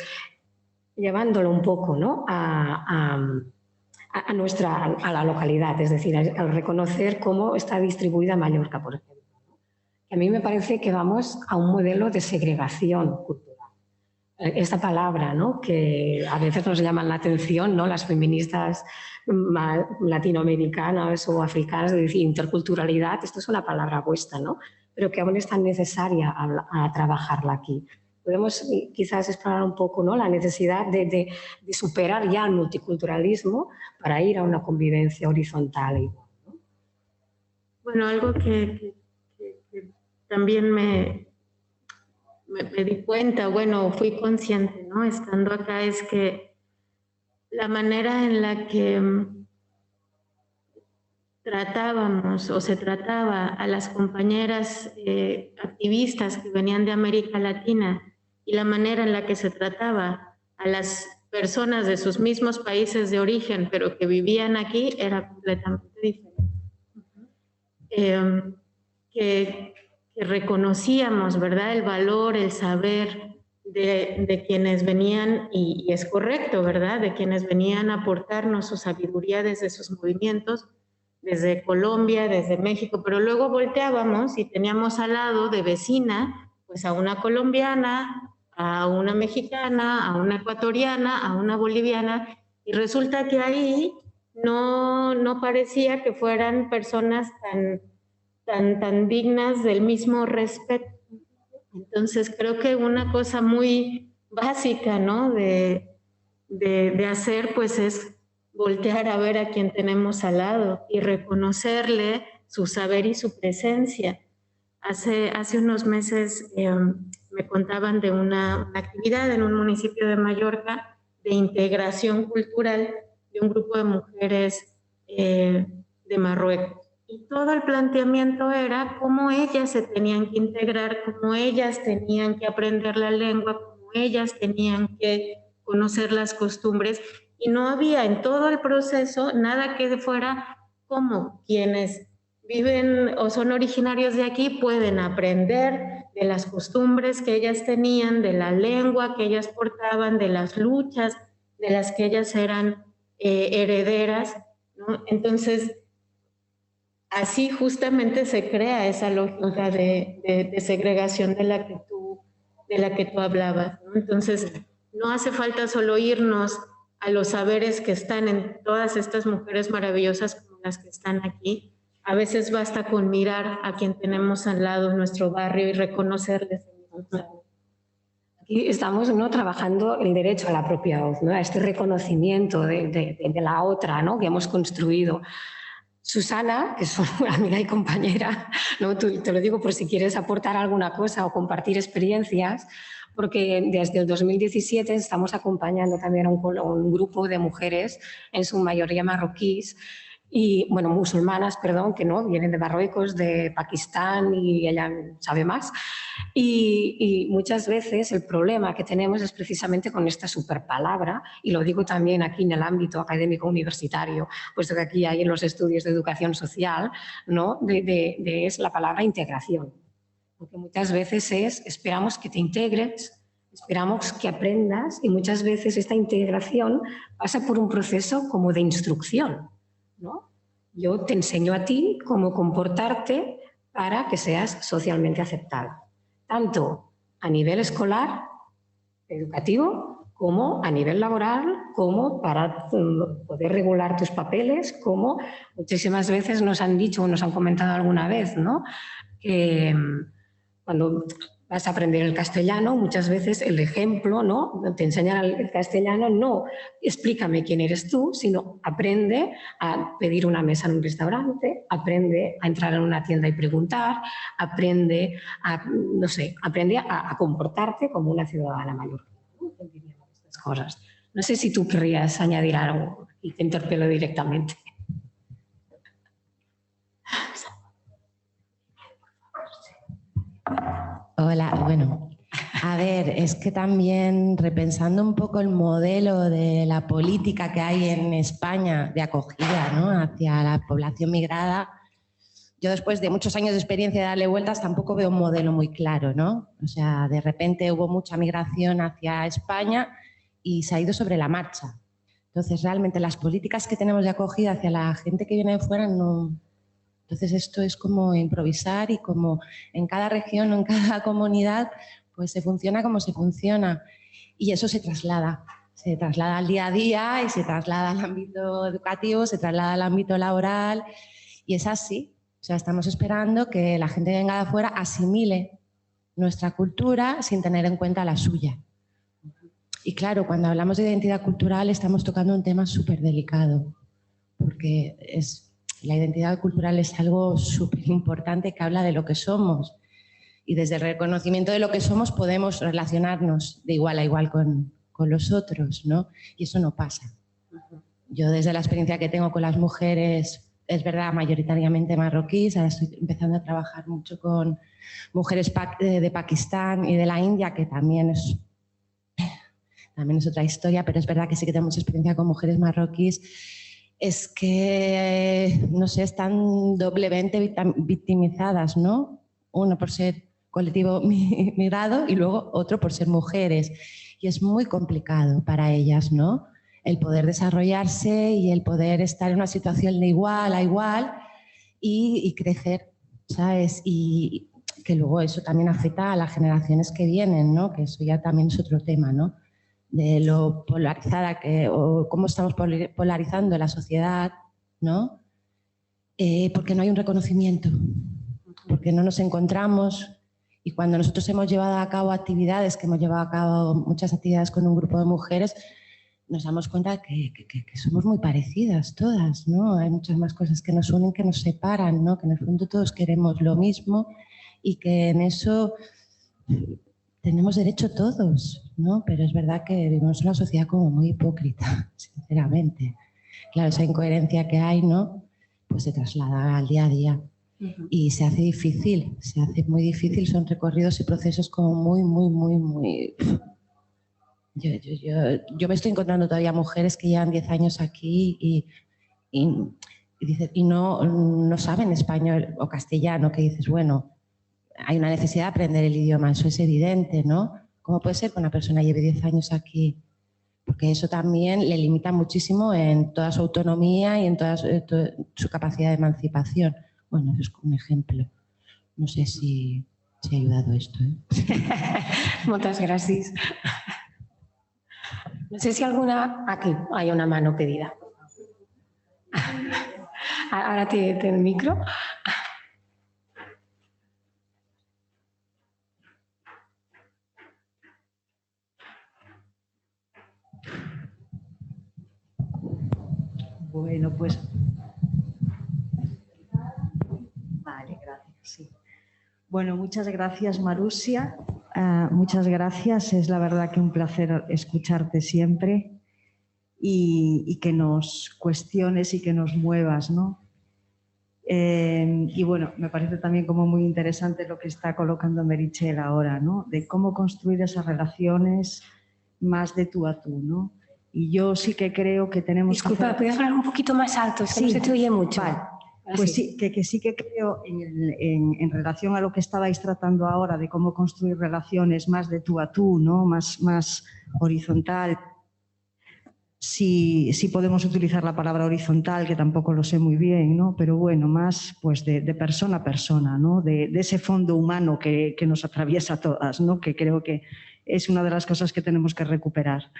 llevándolo un poco, ¿no?, a la localidad, es decir, al reconocer cómo está distribuida Mallorca, por ejemplo, ¿no? A mí me parece que vamos a un modelo de segregación cultural. Esta palabra, ¿no?, que a veces nos llaman la atención, ¿no?, las feministas latinoamericanas o africanas, de decir interculturalidad, esto es una palabra puesta, ¿no?, pero que aún es tan necesaria a trabajarla aquí. Podemos quizás explorar un poco, ¿no?, la necesidad de superar ya el multiculturalismo para ir a una convivencia horizontal. ¿No? Bueno, algo que también me di cuenta, bueno, fui consciente, ¿no?, estando acá, es que la manera en la que tratábamos o se trataba a las compañeras activistas que venían de América Latina y la manera en la que se trataba a las personas de sus mismos países de origen, pero que vivían aquí, era completamente diferente. reconocíamos, ¿verdad?, el valor, el saber de quienes venían, y es correcto, ¿verdad?, de quienes venían a aportarnos su sabiduría desde sus movimientos, desde Colombia, desde México, pero luego volteábamos y teníamos al lado de vecina, pues a una colombiana, a una mexicana, a una ecuatoriana, a una boliviana, y resulta que ahí no parecía que fueran personas tan dignas del mismo respeto. Entonces creo que una cosa muy básica, ¿no?, de hacer, pues es voltear a ver a quien tenemos al lado y reconocerle su saber y su presencia. Hace unos meses me contaban de una actividad en un municipio de Mallorca de integración cultural de un grupo de mujeres de Marruecos. Y todo el planteamiento era cómo ellas se tenían que integrar, cómo ellas tenían que aprender la lengua, cómo ellas tenían que conocer las costumbres, y no había en todo el proceso nada que fuera como quienes viven o son originarios de aquí pueden aprender de las costumbres que ellas tenían, de la lengua que ellas portaban, de las luchas de las que ellas eran herederas, ¿no? Entonces, así justamente se crea esa lógica de segregación de la que tú hablabas, ¿no? Entonces, no hace falta solo irnos a los saberes que están en todas estas mujeres maravillosas como las que están aquí. A veces basta con mirar a quien tenemos al lado en nuestro barrio y reconocerles. Aquí estamos, ¿no?, trabajando el derecho a la propia voz, ¿no?, a este reconocimiento de la otra, ¿no?, que hemos construido. Susana, que es una amiga y compañera, ¿no?, te lo digo por si quieres aportar alguna cosa o compartir experiencias, porque desde el 2017 estamos acompañando también a un grupo de mujeres, en su mayoría marroquíes, y, bueno, musulmanas, perdón, que no, vienen de Marruecos, de Pakistán, y ella sabe más. Y muchas veces el problema que tenemos es precisamente con esta superpalabra, y lo digo también aquí en el ámbito académico universitario, puesto que aquí hay en los estudios de educación social, ¿no?, es la palabra integración. Porque muchas veces esperamos que te integres, esperamos que aprendas, y muchas veces esta integración pasa por un proceso como de instrucción, ¿no? Yo te enseño a ti cómo comportarte para que seas socialmente aceptado, tanto a nivel escolar, educativo, como a nivel laboral, como para poder regular tus papeles, como muchísimas veces nos han dicho o nos han comentado alguna vez, ¿no?, que cuando vas a aprender el castellano, muchas veces el ejemplo, ¿no?, te enseñan el castellano, no explícame quién eres tú, sino aprende a pedir una mesa en un restaurante, aprende a entrar en una tienda y preguntar, aprende a, no sé, aprende a comportarte como una ciudadana mayor. Estas cosas. No sé si tú querrías añadir algo y te interpelo directamente. Hola, bueno, a ver, es que también repensando un poco el modelo de la política que hay en España de acogida, ¿no?, hacia la población migrada, yo después de muchos años de experiencia de darle vueltas tampoco veo un modelo muy claro, ¿no? O sea, de repente hubo mucha migración hacia España y se ha ido sobre la marcha. Entonces, realmente las políticas que tenemos de acogida hacia la gente que viene de fuera no... Entonces, esto es como improvisar, y como en cada región o en cada comunidad, pues se funciona como se funciona. Y eso se traslada al día a día, y se traslada al ámbito educativo, se traslada al ámbito laboral, y es así. O sea, estamos esperando que la gente que venga de afuera asimile nuestra cultura sin tener en cuenta la suya. Y claro, cuando hablamos de identidad cultural estamos tocando un tema súper delicado, porque la identidad cultural es algo súper importante que habla de lo que somos, y desde el reconocimiento de lo que somos podemos relacionarnos de igual a igual con los otros, ¿no? Y eso no pasa. Yo, desde la experiencia que tengo con las mujeres, es verdad, mayoritariamente marroquíes, ahora estoy empezando a trabajar mucho con mujeres de Pakistán y de la India, que también es otra historia, pero es verdad que sí que tenemos experiencia con mujeres marroquíes. Es que, no sé, están doblemente victimizadas, ¿no? uno por ser colectivo migrado y luego otro por ser mujeres. Y es muy complicado para ellas, ¿no? El poder desarrollarse y el poder estar en una situación de igual a igual y crecer, ¿sabes? Y que luego eso también afecta a las generaciones que vienen, ¿no? Que eso ya también es otro tema, ¿no? De lo polarizada o cómo estamos polarizando la sociedad, ¿no? Porque no hay un reconocimiento, porque no nos encontramos. Y cuando nosotros hemos llevado a cabo actividades, que hemos llevado a cabo muchas actividades con un grupo de mujeres, nos damos cuenta que somos muy parecidas todas, ¿no? Hay muchas más cosas que nos unen que nos separan, ¿no? Que en el fondo todos queremos lo mismo y que en eso tenemos derecho todos, ¿no? Pero es verdad que vivimos en una sociedad como muy hipócrita, sinceramente. Claro, esa incoherencia que hay, ¿no? Pues se traslada al día a día. Y se hace difícil, se hace muy difícil. Son recorridos y procesos como muy... Yo me estoy encontrando todavía mujeres que llevan 10 años aquí y no saben español o castellano, que dices, bueno, hay una necesidad de aprender el idioma, eso es evidente, ¿no? ¿Cómo puede ser que una persona lleve 10 años aquí? Porque eso también le limita muchísimo en toda su autonomía y en toda su capacidad de emancipación. Bueno, eso es un ejemplo. No sé si ha ayudado esto, ¿eh? Muchas gracias. No sé si alguna... Aquí hay una mano pedida. Ahora te el micro. Bueno, pues... Vale, gracias. Sí. Bueno, muchas gracias, Marusia. Muchas gracias. Es la verdad que un placer escucharte siempre y que nos cuestiones y que nos muevas, ¿no? Y bueno, me parece también como muy interesante lo que está colocando Meritxell ahora, ¿no? De cómo construir esas relaciones más de tú a tú, ¿no? Y yo sí que creo que tenemos... Disculpa, ¿puedes hablar un poquito más alto? Es que no se te oye mucho. Vale. Pues sí, que sí que creo en relación a lo que estabais tratando ahora de cómo construir relaciones más de tú a tú, ¿no? Más horizontal. Si podemos utilizar la palabra horizontal, que tampoco lo sé muy bien, ¿no? Pero bueno, más pues de persona a persona, ¿no? De ese fondo humano que nos atraviesa a todas, ¿no? Que creo que es una de las cosas que tenemos que recuperar.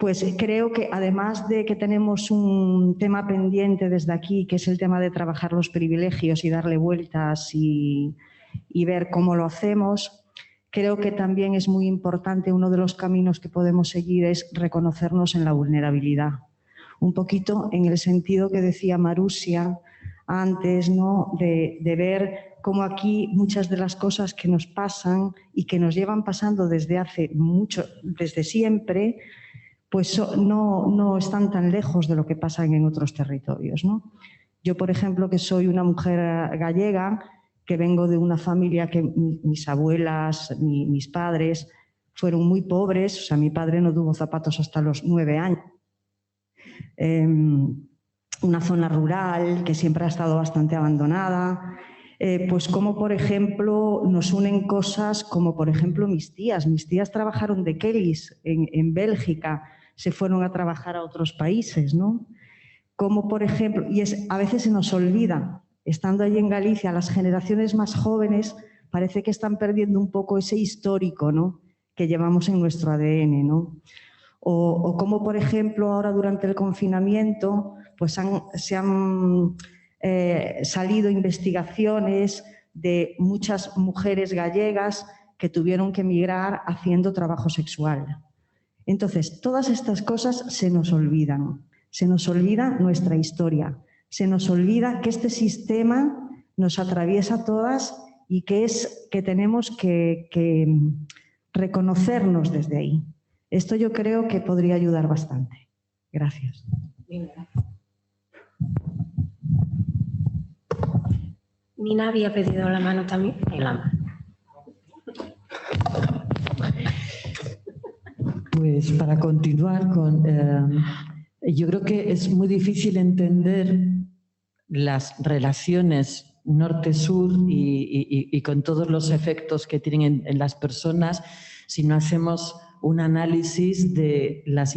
Pues creo que además de que tenemos un tema pendiente desde aquí, que es el tema de trabajar los privilegios y darle vueltas y ver cómo lo hacemos, creo que también es muy importante, uno de los caminos que podemos seguir es reconocernos en la vulnerabilidad. Un poquito en el sentido que decía Marusia antes, ¿no? De ver cómo aquí muchas de las cosas que nos pasan y que nos llevan pasando desde hace mucho, desde siempre, pues no están tan lejos de lo que pasa en otros territorios, ¿no? Yo, por ejemplo, que soy una mujer gallega, que vengo de una familia que mis abuelas, mis padres fueron muy pobres, o sea, mi padre no tuvo zapatos hasta los 9 años. Una zona rural que siempre ha estado bastante abandonada. Pues como, por ejemplo, nos unen cosas como, por ejemplo, mis tías. Mis tías trabajaron de Kellys en Bélgica, se fueron a trabajar a otros países, ¿no? Como, por ejemplo, y a veces se nos olvida, estando allí en Galicia, las generaciones más jóvenes parece que están perdiendo un poco ese histórico, ¿no? Que llevamos en nuestro ADN, ¿no? O como, por ejemplo, ahora durante el confinamiento, pues se han salido investigaciones de muchas mujeres gallegas que tuvieron que emigrar haciendo trabajo sexual. Entonces, todas estas cosas se nos olvidan. Se nos olvida nuestra historia. Se nos olvida que este sistema nos atraviesa a todas y que tenemos que reconocernos desde ahí. Esto yo creo que podría ayudar bastante. Gracias. Nina había pedido la mano también. Pues para continuar con... yo creo que es muy difícil entender las relaciones norte-sur y con todos los efectos que tienen en las personas, si no hacemos un análisis de las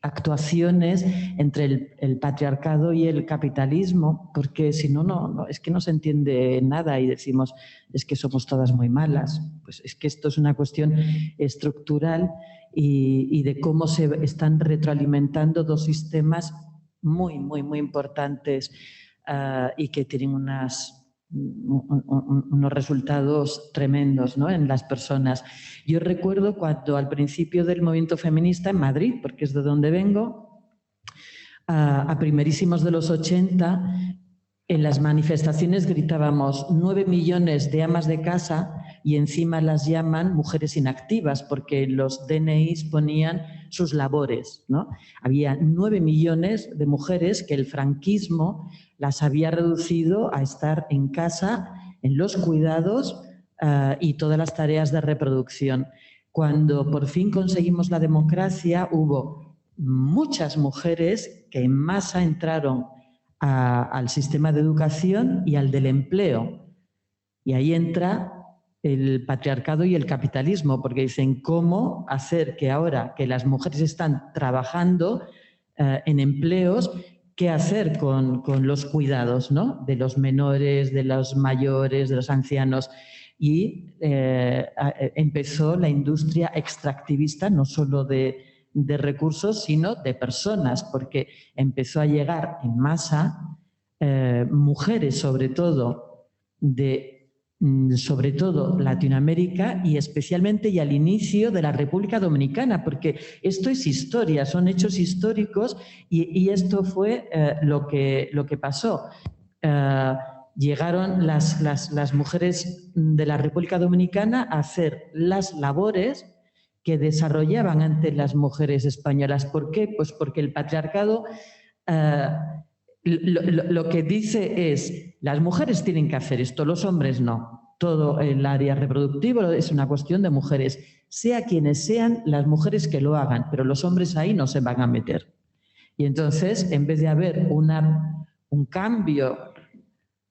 actuaciones entre el patriarcado y el capitalismo, porque si no, es que no se entiende nada y decimos, es que somos todas muy malas. Pues es que esto es una cuestión estructural y de cómo se están retroalimentando dos sistemas muy importantes y que tienen unos resultados tremendos, ¿no?, en las personas. Yo recuerdo cuando al principio del movimiento feminista en Madrid, porque es de donde vengo, a primerísimos de los 80, en las manifestaciones gritábamos 9 millones de amas de casa y encima las llaman mujeres inactivas porque los DNIs ponían sus labores, ¿no? Había 9 millones de mujeres que el franquismo las había reducido a estar en casa, en los cuidados y todas las tareas de reproducción. Cuando por fin conseguimos la democracia, hubo muchas mujeres que en masa entraron al sistema de educación y al del empleo. Y ahí entra el patriarcado y el capitalismo, porque dicen cómo hacer que ahora que las mujeres están trabajando en empleos, qué hacer con los cuidados, ¿no?, de los menores, de los mayores, de los ancianos. Y empezó la industria extractivista, no solo de recursos, sino de personas, porque empezó a llegar en masa mujeres, sobre todo Latinoamérica y especialmente y al inicio de la República Dominicana, porque esto es historia, son hechos históricos y esto fue lo que pasó. Llegaron las mujeres de la República Dominicana a hacer las labores que desarrollaban antes las mujeres españolas. ¿Por qué? Pues porque el patriarcado lo que dice es, las mujeres tienen que hacer esto, los hombres no. Todo el área reproductiva es una cuestión de mujeres. Sea quienes sean, las mujeres que lo hagan, pero los hombres ahí no se van a meter. Y entonces, en vez de haber un cambio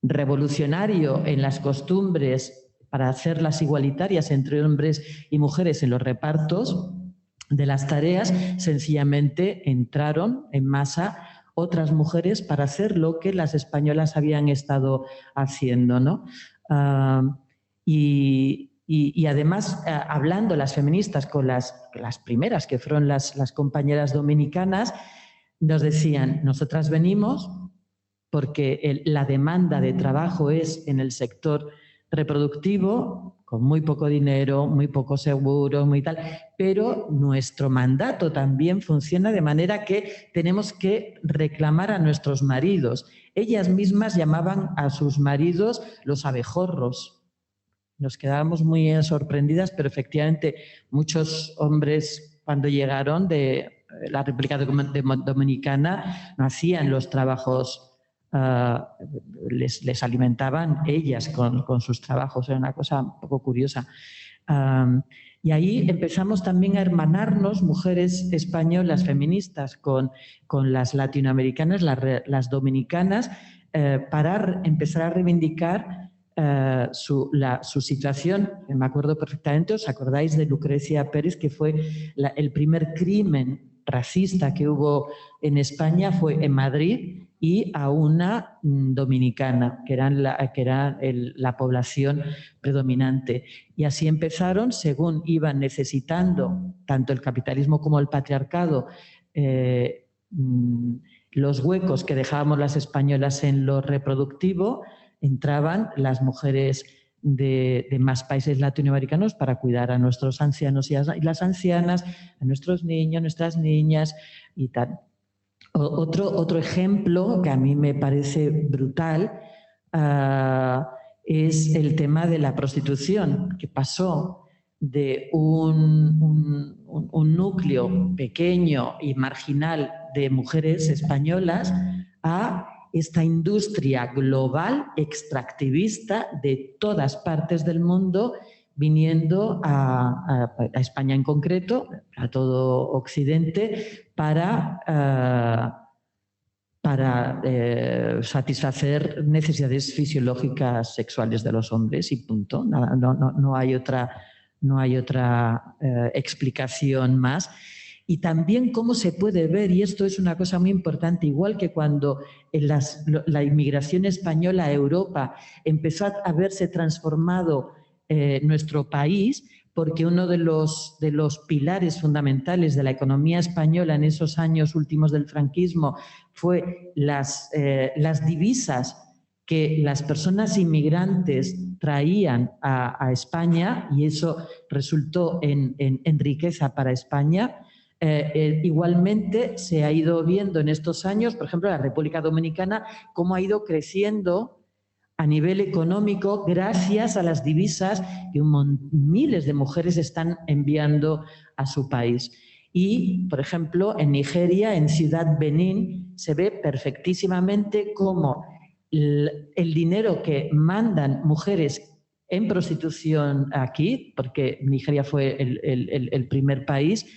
revolucionario en las costumbres para hacerlas igualitarias entre hombres y mujeres en los repartos de las tareas, sencillamente entraron en masa otras mujeres para hacer lo que las españolas habían estado haciendo, ¿no? Y además, hablando las feministas con las primeras, que fueron las compañeras dominicanas, nos decían, nosotras venimos porque la demanda de trabajo es en el sector reproductivo, con muy poco dinero, muy poco seguro, muy tal, pero nuestro mandato también funciona de manera que tenemos que reclamar a nuestros maridos. Ellas mismas llamaban a sus maridos los abejorros. Nos quedábamos muy sorprendidas, pero efectivamente muchos hombres cuando llegaron de la República Dominicana no hacían los trabajos. Les alimentaban ellas con sus trabajos, era una cosa un poco curiosa. Y ahí empezamos también a hermanarnos, mujeres españolas feministas, con las latinoamericanas, las dominicanas, para empezar a reivindicar su situación. Me acuerdo perfectamente, ¿os acordáis de Lucrecia Pérez, que fue el primer crimen racista que hubo en España? Fue en Madrid, y a una dominicana, que era la población predominante. Y así empezaron, según iban necesitando tanto el capitalismo como el patriarcado, los huecos que dejábamos las españolas en lo reproductivo, entraban las mujeres de más países latinoamericanos para cuidar a nuestros ancianos y las ancianas, a nuestros niños, nuestras niñas y tal. Otro ejemplo que a mí me parece brutal es el tema de la prostitución, que pasó de un núcleo pequeño y marginal de mujeres españolas a esta industria global extractivista de todas partes del mundo, viniendo a España en concreto, a todo Occidente, para para satisfacer necesidades fisiológicas sexuales de los hombres y punto. No hay otra explicación más. Y también cómo se puede ver, y esto es una cosa muy importante, igual que cuando la inmigración española a Europa empezó a verse transformado nuestro país, porque uno de los pilares fundamentales de la economía española en esos años últimos del franquismo fue las divisas que las personas inmigrantes traían a España, y eso resultó en riqueza para España. Igualmente se ha ido viendo en estos años, por ejemplo, la República Dominicana, cómo ha ido creciendo a nivel económico gracias a las divisas que miles de mujeres están enviando a su país. Y, por ejemplo, en Nigeria, en Ciudad Benín, se ve perfectísimamente cómo el dinero que mandan mujeres en prostitución aquí, porque Nigeria fue el primer país,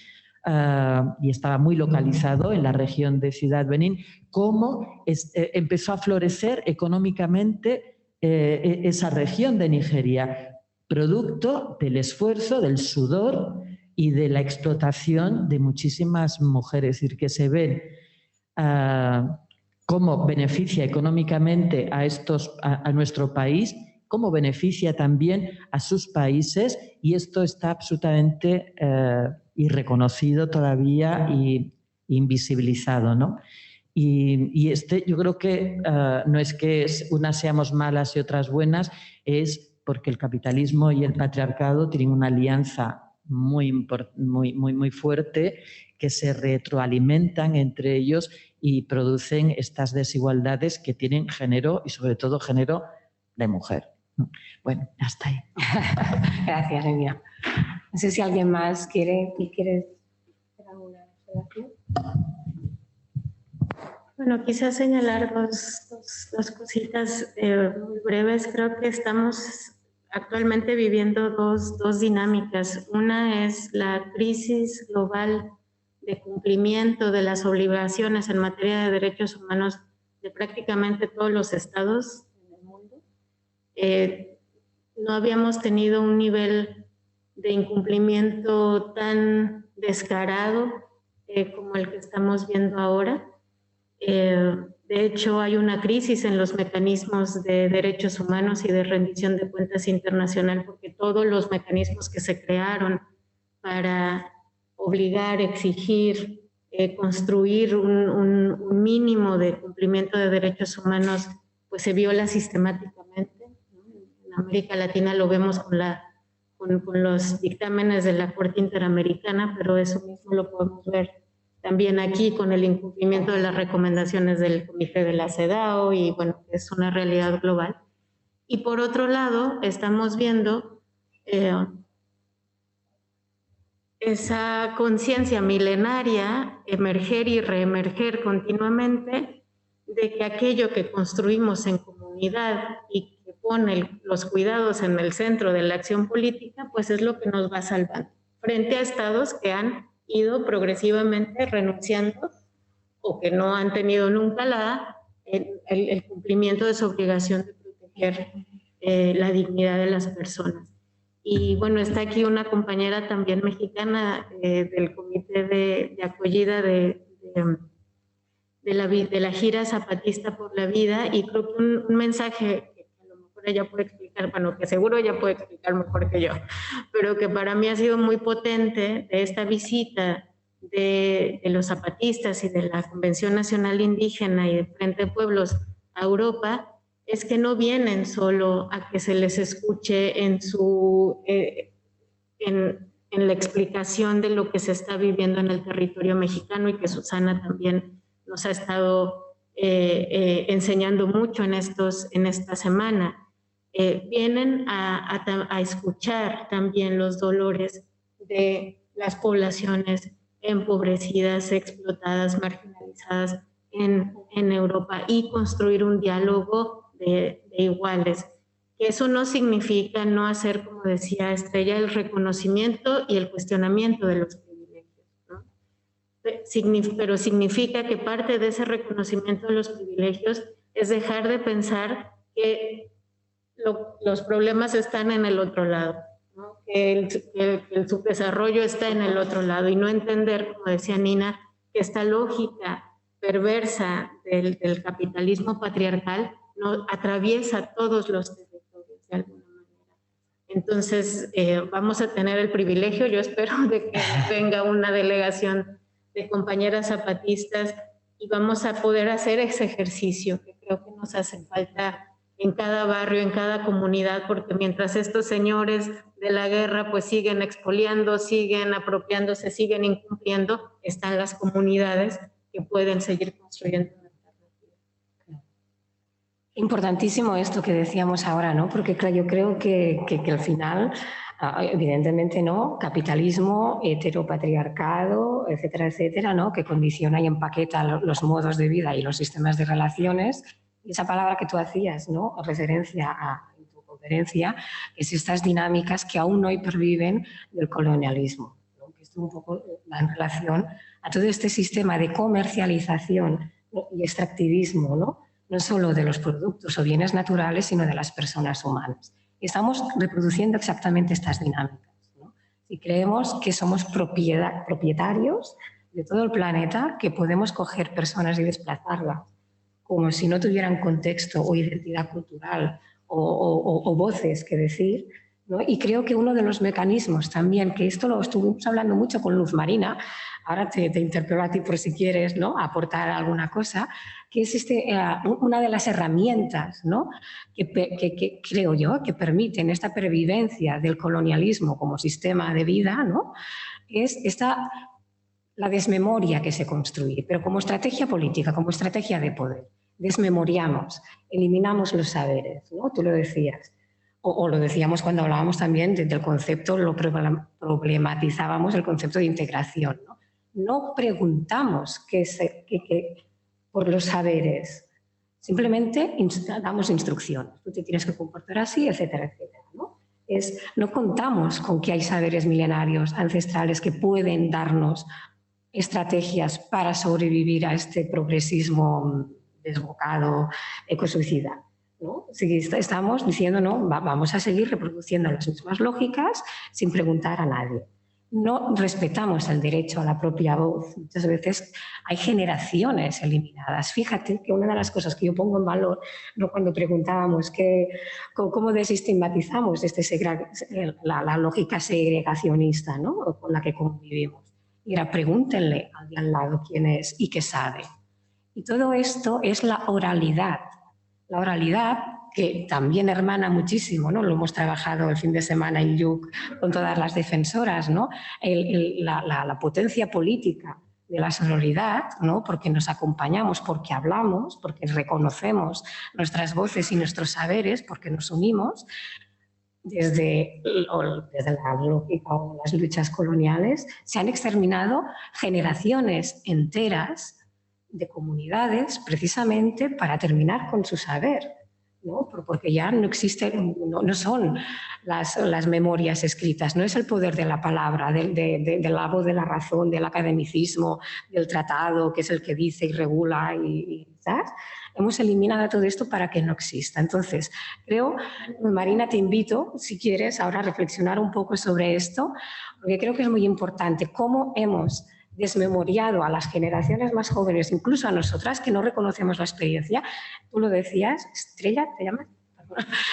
y estaba muy localizado en la región de Ciudad Benín, cómo empezó a florecer económicamente esa región de Nigeria, producto del esfuerzo, del sudor y de la explotación de muchísimas mujeres. Es decir, que se ven cómo beneficia económicamente a nuestro país, cómo beneficia también a sus países, y esto está absolutamente irreconocido todavía y invisibilizado, ¿no? Y yo creo que no es que unas seamos malas y otras buenas, es porque el capitalismo y el patriarcado tienen una alianza muy fuerte, que se retroalimentan entre ellos y producen estas desigualdades que tienen género, y sobre todo género de mujer. Bueno, hasta ahí. Gracias, Emilia. No sé si alguien más quiere hacer alguna observación. Bueno, quizás señalar dos cositas muy breves. Creo que estamos actualmente viviendo dos dinámicas. Una es la crisis global de cumplimiento de las obligaciones en materia de derechos humanos de prácticamente todos los estados en el mundo. No habíamos tenido un nivel de incumplimiento tan descarado como el que estamos viendo ahora. De hecho, hay una crisis en los mecanismos de derechos humanos y de rendición de cuentas internacional, porque todos los mecanismos que se crearon para obligar, exigir, construir un mínimo de cumplimiento de derechos humanos, pues se viola sistemáticamente, ¿no? En América Latina lo vemos con los dictámenes de la Corte Interamericana, pero eso mismo lo podemos ver también aquí con el incumplimiento de las recomendaciones del Comité de la CEDAW, y bueno, es una realidad global. Y por otro lado, estamos viendo esa conciencia milenaria emerger y reemerger continuamente de que aquello que construimos en comunidad y que pone los cuidados en el centro de la acción política, pues es lo que nos va salvando frente a estados que han ido progresivamente renunciando o que no han tenido nunca el cumplimiento de su obligación de proteger la dignidad de las personas. Y bueno, está aquí una compañera también mexicana del Comité de Acogida de la gira Zapatista por la Vida, y creo que un mensaje que a lo mejor ella puede explicar, bueno, que seguro ella puede explicar mejor que yo, pero que para mí ha sido muy potente de esta visita de los zapatistas y de la Convención Nacional Indígena y de Frente de Pueblos a Europa, es que no vienen solo a que se les escuche en la explicación de lo que se está viviendo en el territorio mexicano, y que Susana también nos ha estado enseñando mucho en esta semana. Vienen a escuchar también los dolores de las poblaciones empobrecidas, explotadas, marginalizadas en Europa, y construir un diálogo de iguales. Que eso no significa no hacer, como decía Estrella, el reconocimiento y el cuestionamiento de los privilegios, ¿no? pero significa que parte de ese reconocimiento de los privilegios es dejar de pensar que los problemas están en el otro lado, ¿no? Que el subdesarrollo está en el otro lado, y no entender, como decía Nina, que esta lógica perversa del capitalismo patriarcal no atraviesa todos los territorios de alguna manera. Entonces, vamos a tener el privilegio, yo espero, de que venga una delegación de compañeras zapatistas y vamos a poder hacer ese ejercicio que creo que nos hace falta en cada barrio, en cada comunidad, porque mientras estos señores de la guerra pues siguen expoliando, siguen apropiándose, siguen incumpliendo, están las comunidades que pueden seguir construyendo una alternativa. Importantísimo esto que decíamos ahora, ¿no? Porque claro, yo creo que al final, evidentemente, ¿no? Capitalismo, heteropatriarcado, etcétera, etcétera, ¿no? Que condiciona y empaqueta los modos de vida y los sistemas de relaciones. Y esa palabra que tú hacías, ¿no? Referencia en tu conferencia, es estas dinámicas que aún hoy perviven del colonialismo, ¿no? Que esto un poco va en relación a todo este sistema de comercialización, ¿no? Y extractivismo, ¿no? No solo de los productos o bienes naturales, sino de las personas humanas. Y estamos reproduciendo exactamente estas dinámicas, ¿no? Y creemos que somos propietarios de todo el planeta, que podemos coger personas y desplazarlas como si no tuvieran contexto o identidad cultural o voces que decir, ¿no? Y creo que uno de los mecanismos también, que esto lo estuvimos hablando mucho con Luz Marina, ahora te interpelo a ti por si quieres, ¿no? Aportar alguna cosa, que es una de las herramientas, ¿no? que creo yo que permiten esta pervivencia del colonialismo como sistema de vida, ¿no? Es la desmemoria que se construye, pero como estrategia política, como estrategia de poder. Desmemoriamos, eliminamos los saberes, ¿no? Tú lo decías. O lo decíamos cuando hablábamos también del concepto, lo problematizábamos el concepto de integración, ¿no? No preguntamos por los saberes, simplemente damos instrucciones. Tú te tienes que comportar así, etcétera, etcétera, ¿no? No contamos con que hay saberes milenarios, ancestrales, que pueden darnos estrategias para sobrevivir a este progresismo desbocado, ecosuicida, ¿no? Estamos diciendo, no, vamos a seguir reproduciendo las mismas lógicas sin preguntar a nadie. No respetamos el derecho a la propia voz. Muchas veces hay generaciones eliminadas. Fíjate que una de las cosas que yo pongo en valor, ¿no? Cuando preguntábamos cómo desestigmatizamos la lógica segregacionista, ¿no? Con la que convivimos. Y era, pregúntenle al de al lado quién es y qué sabe. Y todo esto es la oralidad. La oralidad que también hermana muchísimo, ¿no? Lo hemos trabajado el fin de semana en Lluc con todas las defensoras, ¿no? La potencia política de la sororidad, ¿no? Porque nos acompañamos, porque hablamos, porque reconocemos nuestras voces y nuestros saberes, porque nos unimos. Desde la lógica o las luchas coloniales, se han exterminado generaciones enteras de comunidades precisamente para terminar con su saber, ¿no? Porque ya no existen, no son las memorias escritas, no es el poder de la palabra, de la voz de la razón, del academicismo, del tratado, que es el que dice y regula, ¿sabes? Hemos eliminado todo esto para que no exista. Entonces, creo, Marina, te invito, si quieres, ahora a reflexionar un poco sobre esto, porque creo que es muy importante cómo hemos desmemoriado a las generaciones más jóvenes, incluso a nosotras que no reconocemos la experiencia. Tú lo decías, Estrella, ¿te llamas?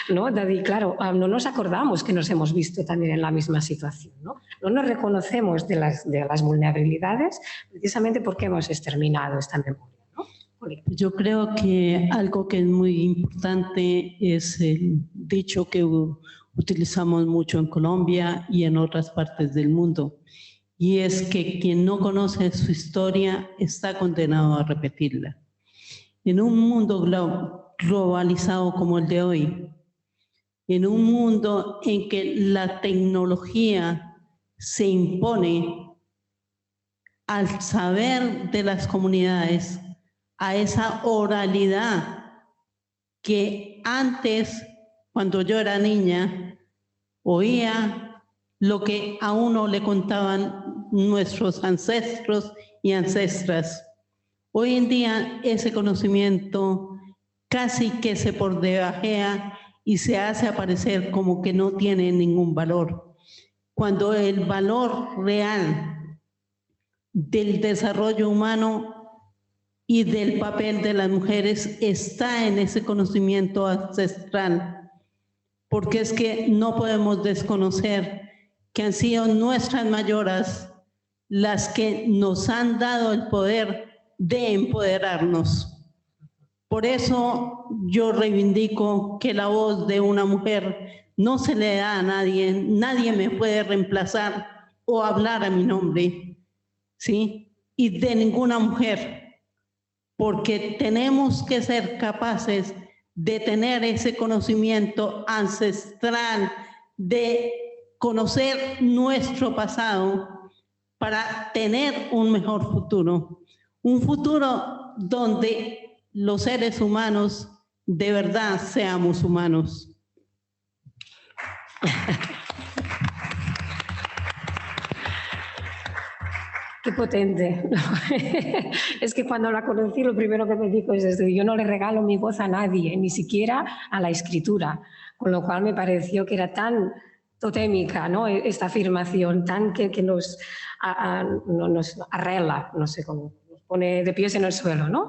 ¿No, David? Claro, no nos acordamos que nos hemos visto también en la misma situación, ¿no? No nos reconocemos de las vulnerabilidades precisamente porque hemos exterminado esta memoria, ¿no? Yo creo que algo que es muy importante es el dicho que utilizamos mucho en Colombia y en otras partes del mundo, y es que quien no conoce su historia está condenado a repetirla. En un mundo globalizado como el de hoy, en un mundo en que la tecnología se impone al saber de las comunidades, a esa oralidad que antes, cuando yo era niña, oía lo que a uno le contaban nuestros ancestros y ancestras. Hoy en día ese conocimiento casi que se bordea y se hace aparecer como que no tiene ningún valor, cuando el valor real del desarrollo humano y del papel de las mujeres está en ese conocimiento ancestral, porque es que no podemos desconocer que han sido nuestras mayoras las que nos han dado el poder de empoderarnos. Por eso yo reivindico que la voz de una mujer no se le da a nadie, nadie me puede reemplazar o hablar a mi nombre, ¿sí? Y de ninguna mujer, porque tenemos que ser capaces de tener ese conocimiento ancestral, de conocer nuestro pasado para tener un mejor futuro. Un futuro donde los seres humanos de verdad seamos humanos. Qué potente. Es que cuando la conocí lo primero que me dijo es esto: yo no le regalo mi voz a nadie, ni siquiera a la escritura, con lo cual me pareció que era tan totémica, ¿no?, esta afirmación, tan que nos arregla, no sé cómo, nos pone de pies en el suelo, ¿no?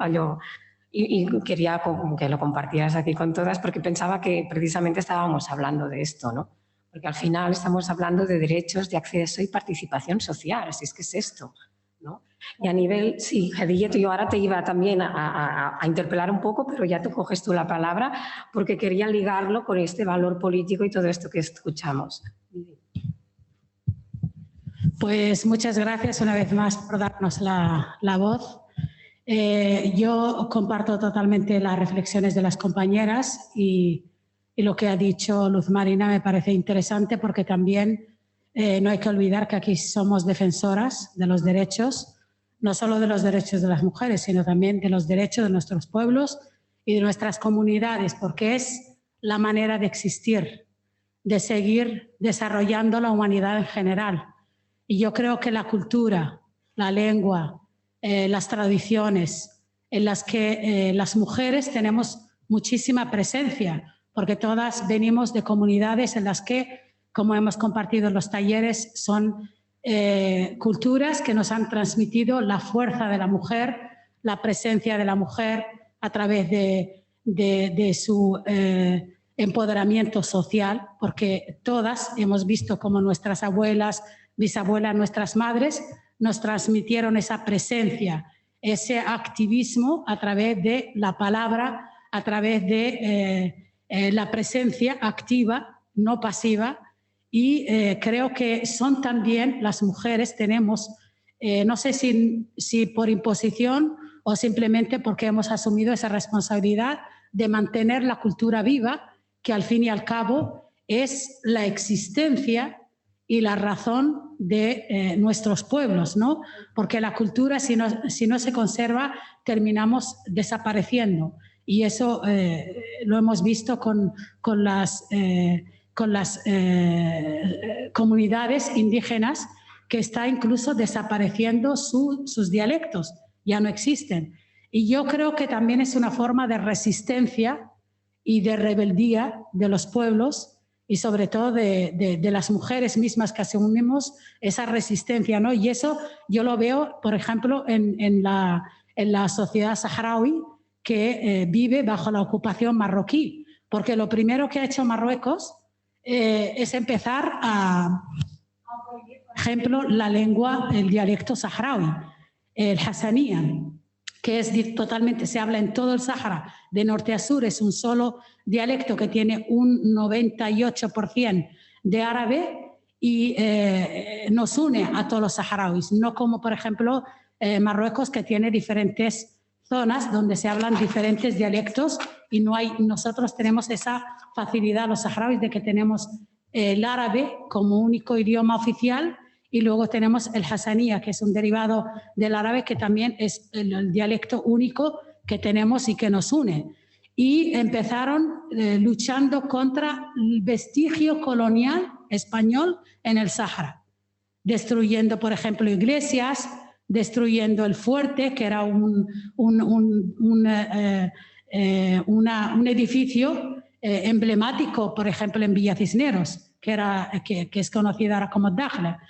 Y quería que lo compartieras aquí con todas, porque pensaba que precisamente estábamos hablando de esto, ¿no? Porque al final estamos hablando de derechos de acceso y participación social, así es que es esto, ¿no? Y a nivel, sí, Khadija, yo ahora te iba también a interpelar un poco, pero ya tú coges tú la palabra, porque quería ligarlo con este valor político y todo esto que escuchamos. Pues muchas gracias una vez más por darnos la voz. Yo comparto totalmente las reflexiones de las compañeras y lo que ha dicho Luz Marina me parece interesante, porque también no hay que olvidar que aquí somos defensoras de los derechos, no solo de los derechos de las mujeres, sino también de los derechos de nuestros pueblos y de nuestras comunidades, porque es la manera de existir, de seguir desarrollando la humanidad en general. Y yo creo que la cultura, la lengua, las tradiciones en las que las mujeres tenemos muchísima presencia, porque todas venimos de comunidades en las que, como hemos compartido en los talleres, son culturas que nos han transmitido la fuerza de la mujer, la presencia de la mujer a través de su empoderamiento social, porque todas hemos visto cómo nuestras abuelas, bisabuelas, nuestras madres nos transmitieron esa presencia, ese activismo a través de la palabra, a través de la presencia activa, no pasiva, y creo que son también las mujeres, tenemos, no sé si por imposición o simplemente porque hemos asumido esa responsabilidad de mantener la cultura viva, que al fin y al cabo es la existencia y la razón de nuestros pueblos, ¿no? Porque la cultura, si no se conserva, terminamos desapareciendo. Y eso lo hemos visto con las comunidades indígenas, que está incluso desapareciendo sus dialectos, ya no existen. Y yo creo que también es una forma de resistencia y de rebeldía de los pueblos, y sobre todo de las mujeres mismas que asumimos esa resistencia, ¿no? Y eso yo lo veo, por ejemplo, en la sociedad saharaui, que vive bajo la ocupación marroquí, porque lo primero que ha hecho Marruecos es empezar a prohibir, por ejemplo, la lengua, el dialecto saharaui, el hasanía, que es totalmente, se habla en todo el Sáhara, de norte a sur, es un solo dialecto que tiene un 98% de árabe y nos une a todos los saharauis, no como, por ejemplo, Marruecos, que tiene diferentes zonas donde se hablan diferentes dialectos y nosotros tenemos esa facilidad, los saharauis, de que tenemos el árabe como único idioma oficial y luego tenemos el hasanía, que es un derivado del árabe, que también es el dialecto único que tenemos y que nos une. Y empezaron luchando contra el vestigio colonial español en el Sáhara. destruyendo, por ejemplo, iglesias, destruyendo el fuerte, que era un edificio emblemático, por ejemplo, en Villa Cisneros, que es conocida ahora como Dakhla.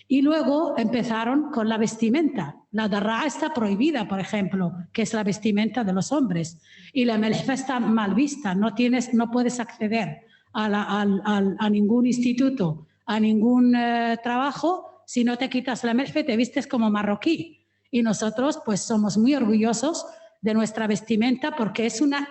Y luego empezaron con la vestimenta. La darra está prohibida, por ejemplo, que es la vestimenta de los hombres. Y la melfa está mal vista. No puedes acceder a ningún instituto, a ningún trabajo, si no te quitas la melfa y te vistes como marroquí. Y nosotros pues somos muy orgullosos de nuestra vestimenta porque es una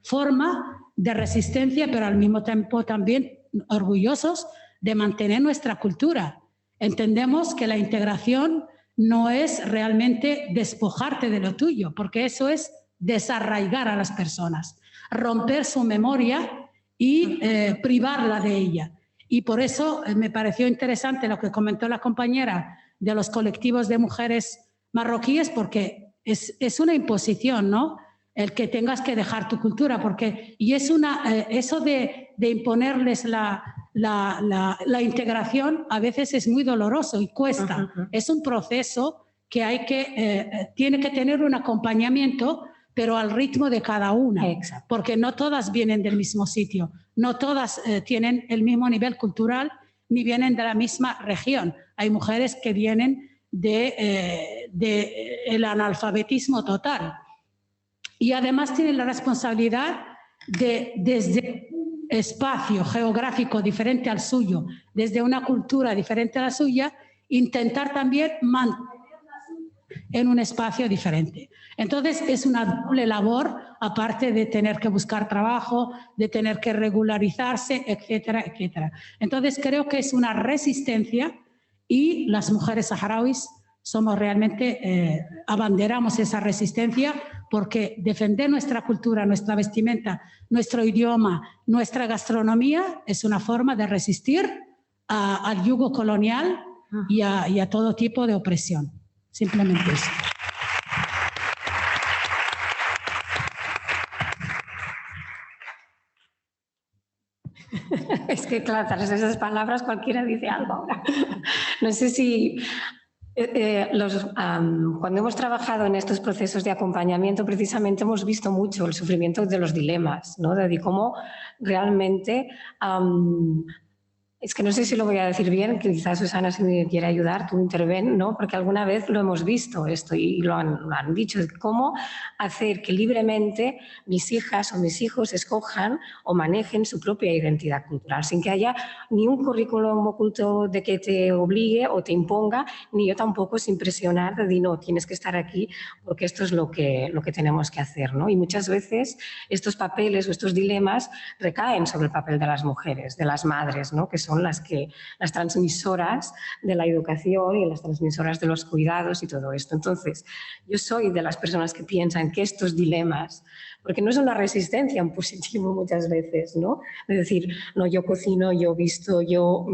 forma de resistencia, pero al mismo tiempo también orgullosos de mantener nuestra cultura. Entendemos que la integración no es realmente despojarte de lo tuyo, porque eso es desarraigar a las personas, romper su memoria y privarla de ella. Y por eso me pareció interesante lo que comentó la compañera de los colectivos de mujeres marroquíes, porque es una imposición, ¿no? El que tengas que dejar tu cultura, porque y es eso de imponerles la integración a veces es muy doloroso y cuesta. Es un proceso que tiene que tener un acompañamiento, pero al ritmo de cada una. Exacto. Porque no todas vienen del mismo sitio, no todas tienen el mismo nivel cultural ni vienen de la misma región. Hay mujeres que vienen el analfabetismo total. Y además tienen la responsabilidad desde un espacio geográfico diferente al suyo, desde una cultura diferente a la suya, intentar también mantenerla en un espacio diferente. Entonces es una doble labor, aparte de tener que buscar trabajo, de tener que regularizarse, etcétera, etcétera. Entonces creo que es una resistencia y las mujeres saharauis somos realmente, abanderamos esa resistencia porque defender nuestra cultura, nuestra vestimenta, nuestro idioma, nuestra gastronomía es una forma de resistir al yugo colonial y a todo tipo de opresión. Simplemente eso. Es que, claro, tras esas palabras cualquiera dice algo ahora. No sé si... cuando hemos trabajado en estos procesos de acompañamiento, precisamente hemos visto mucho el sufrimiento de los dilemas, ¿no? De cómo realmente... es que no sé si lo voy a decir bien, que quizás Susana, si me quiere ayudar, tú interven, ¿no? Porque alguna vez lo hemos visto esto y lo han dicho, cómo hacer que libremente mis hijas o mis hijos escojan o manejen su propia identidad cultural, sin que haya ni un currículum oculto de que te obligue o te imponga, ni yo tampoco sin presionar de decir, no, tienes que estar aquí porque esto es lo que tenemos que hacer, ¿no? Y muchas veces estos papeles o estos dilemas recaen sobre el papel de las mujeres, de las madres, ¿no? Que son las transmisoras de la educación y las transmisoras de los cuidados y todo esto. Entonces, yo soy de las personas que piensan que estos dilemas, porque no es una resistencia en positivo muchas veces, ¿no? Es decir, no, yo cocino, yo visto, yo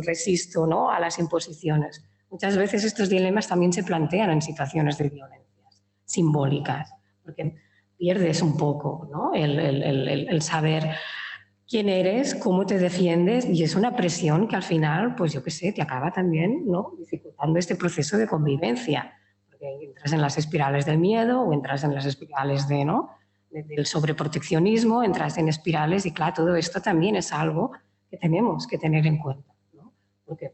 resisto, ¿no? A las imposiciones. Muchas veces estos dilemas también se plantean en situaciones de violencias simbólicas, porque pierdes un poco, ¿no? El saber quién eres, cómo te defiendes, y es una presión que al final, pues yo qué sé, te acaba también, ¿no? Dificultando este proceso de convivencia, porque entras en las espirales del miedo o entras en las espirales del sobreproteccionismo, entras en espirales y claro, todo esto también es algo que tenemos que tener en cuenta, ¿no? Porque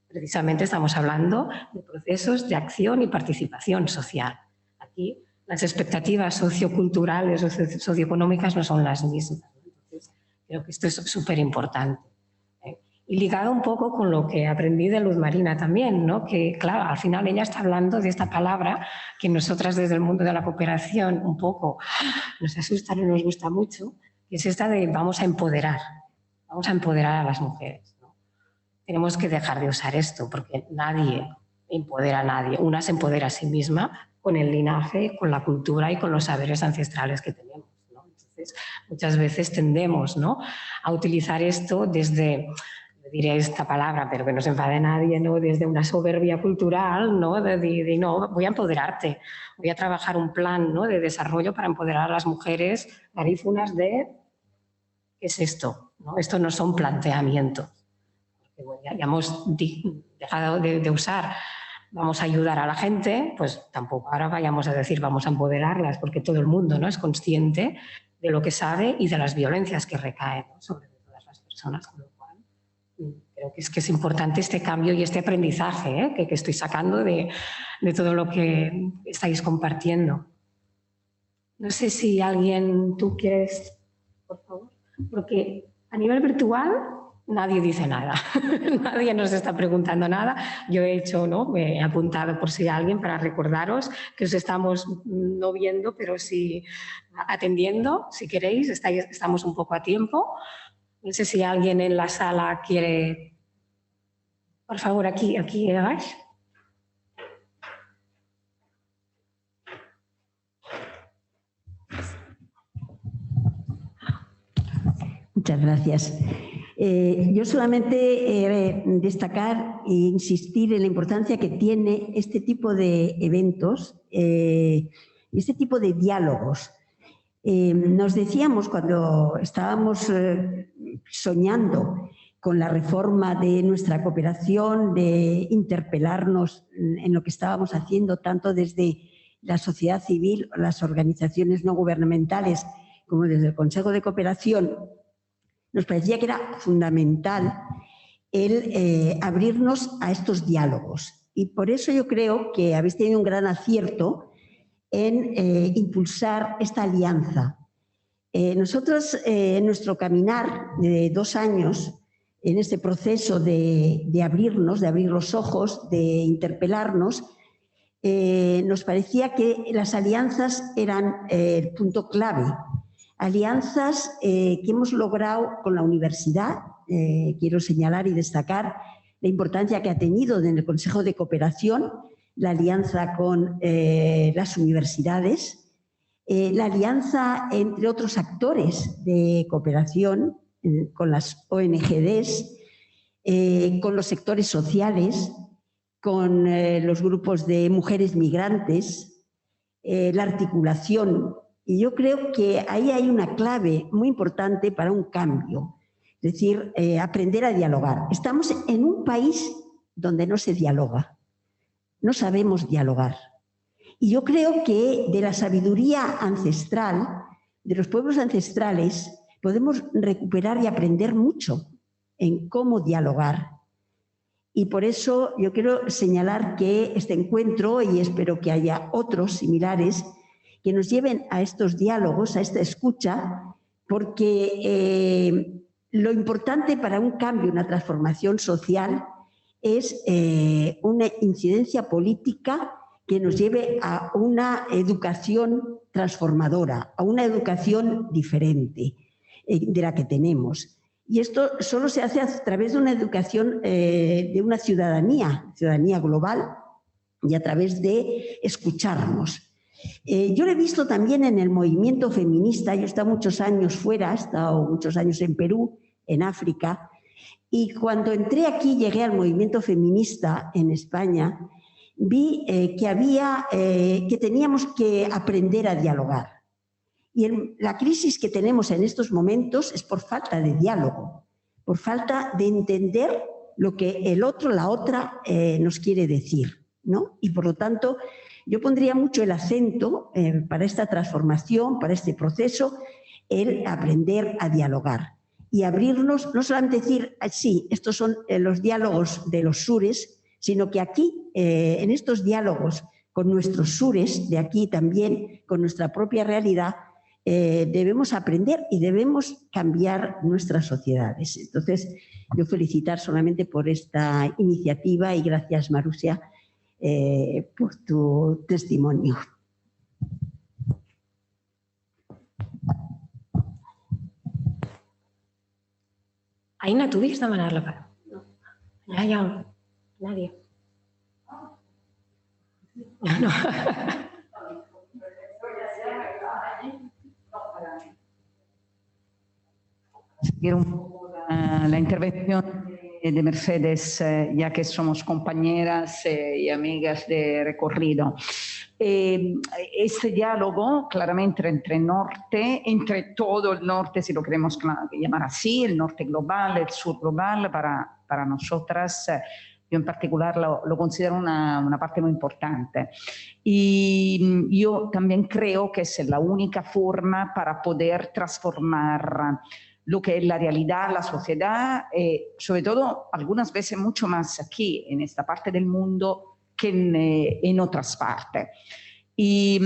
precisamente estamos hablando de procesos de acción y participación social. Aquí las expectativas socioculturales o socioeconómicas no son las mismas. Creo que esto es súper importante. Y ligado un poco con lo que aprendí de Luz Marina también, ¿no? Que claro, al final ella está hablando de esta palabra que nosotras desde el mundo de la cooperación un poco nos asusta, no nos gusta mucho, que es esta de vamos a empoderar a las mujeres, ¿no? Tenemos que dejar de usar esto porque nadie empodera a nadie. Una se empodera a sí misma con el linaje, con la cultura y con los saberes ancestrales que tenemos. Muchas veces tendemos, ¿no? A utilizar esto desde, diré esta palabra, pero que no se enfade nadie, ¿no? Desde una soberbia cultural, ¿no? De no, voy a empoderarte, voy a trabajar un plan, ¿no? De desarrollo para empoderar a las mujeres garífunas de ¿qué es esto? ¿No? Esto no son planteamientos. Porque, bueno, ya hemos dejado de usar vamos a ayudar a la gente, pues tampoco ahora vayamos a decir vamos a empoderarlas, porque todo el mundo, ¿no?, es consciente de lo que sabe y de las violencias que recaen, ¿no?, sobre todas las personas, con lo cual creo que es importante este cambio y este aprendizaje que estoy sacando de todo lo que estáis compartiendo. No sé si tú quieres, por favor, porque a nivel virtual nadie dice nada, nadie nos está preguntando nada. Yo he hecho, ¿no?, me he apuntado por si alguien para recordaros que os estamos no viendo, pero sí atendiendo, si queréis, estamos un poco a tiempo. No sé si alguien en la sala quiere, por favor, aquí abajo. Muchas gracias. Yo solamente destacar e insistir en la importancia que tiene este tipo de eventos y este tipo de diálogos. Nos decíamos cuando estábamos soñando con la reforma de nuestra cooperación, de interpelarnos en lo que estábamos haciendo tanto desde la sociedad civil, las organizaciones no gubernamentales, como desde el Consejo de Cooperación, nos parecía que era fundamental el abrirnos a estos diálogos. Y por eso yo creo que habéis tenido un gran acierto en impulsar esta alianza. Nosotros, en nuestro caminar de 2 años, en este proceso de abrirnos, de abrir los ojos, de interpelarnos, nos parecía que las alianzas eran el punto clave. Alianzas que hemos logrado con la universidad. Quiero señalar y destacar la importancia que ha tenido en el Consejo de Cooperación la alianza con las universidades, la alianza entre otros actores de cooperación, con las ONGs, con los sectores sociales, con los grupos de mujeres migrantes, la articulación. Y yo creo que ahí hay una clave muy importante para un cambio, es decir, aprender a dialogar. Estamos en un país donde no se dialoga, no sabemos dialogar. Y yo creo que de la sabiduría ancestral, de los pueblos ancestrales, podemos recuperar y aprender mucho en cómo dialogar. Y por eso yo quiero señalar que este encuentro, y espero que haya otros similares, que nos lleven a estos diálogos, a esta escucha, porque lo importante para un cambio, una transformación social, es una incidencia política que nos lleve a una educación transformadora, a una educación diferente de la que tenemos. Y esto solo se hace a través de una educación de una ciudadanía global y a través de escucharnos. Yo lo he visto también en el movimiento feminista. Yo he estado muchos años fuera, he estado muchos años en Perú, en África, y cuando entré aquí, llegué al movimiento feminista en España, vi que teníamos que aprender a dialogar. Y la crisis que tenemos en estos momentos es por falta de diálogo, por falta de entender lo que el otro, la otra, nos quiere decir, ¿no? Y por lo tanto, yo pondría mucho el acento para esta transformación, para este proceso, el aprender a dialogar y abrirnos, no solamente decir, sí, estos son los diálogos de los sures, sino que aquí, en estos diálogos con nuestros sures, de aquí también, con nuestra propia realidad, debemos aprender y debemos cambiar nuestras sociedades. Entonces, yo felicitar solamente por esta iniciativa y gracias, Marusia, por tu testimonio. Aina, ¿tú vienes a demanar la palabra? No. Ya, nadie. No. Seguir un poco la intervención de Mercedes, ya que somos compañeras y amigas de recorrido. Este diálogo claramente entre todo el norte, si lo queremos llamar así, el norte global, el sur global, para nosotras yo en particular lo considero una parte muy importante. Y yo también creo que es la única forma para poder transformar lo que es la realidad, la sociedad, sobre todo algunas veces mucho más aquí, en esta parte del mundo, que en otras partes. Y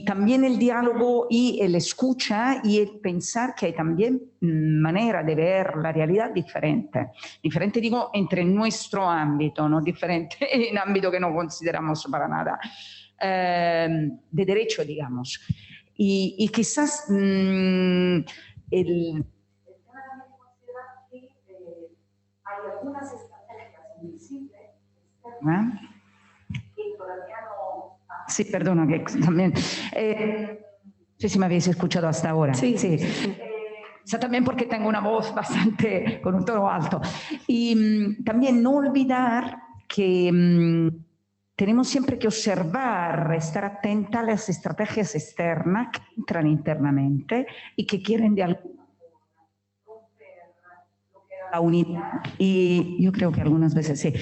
también el diálogo y el escucha y el pensar que hay también manera de ver la realidad diferente. Diferente digo entre nuestro ámbito, no diferente en ámbito que no consideramos para nada de derecho, digamos. Y quizás hay algunas estrategias invisibles, que todavía no... Sí, perdona, que también... no sé si me habéis escuchado hasta ahora. Sí. También porque tengo una voz bastante con un tono alto. Y también no olvidar que tenemos siempre que observar, estar atenta a las estrategias externas que entran internamente y que quieren de alguna forma romper lo que era la unidad. Y yo creo que algunas veces sí.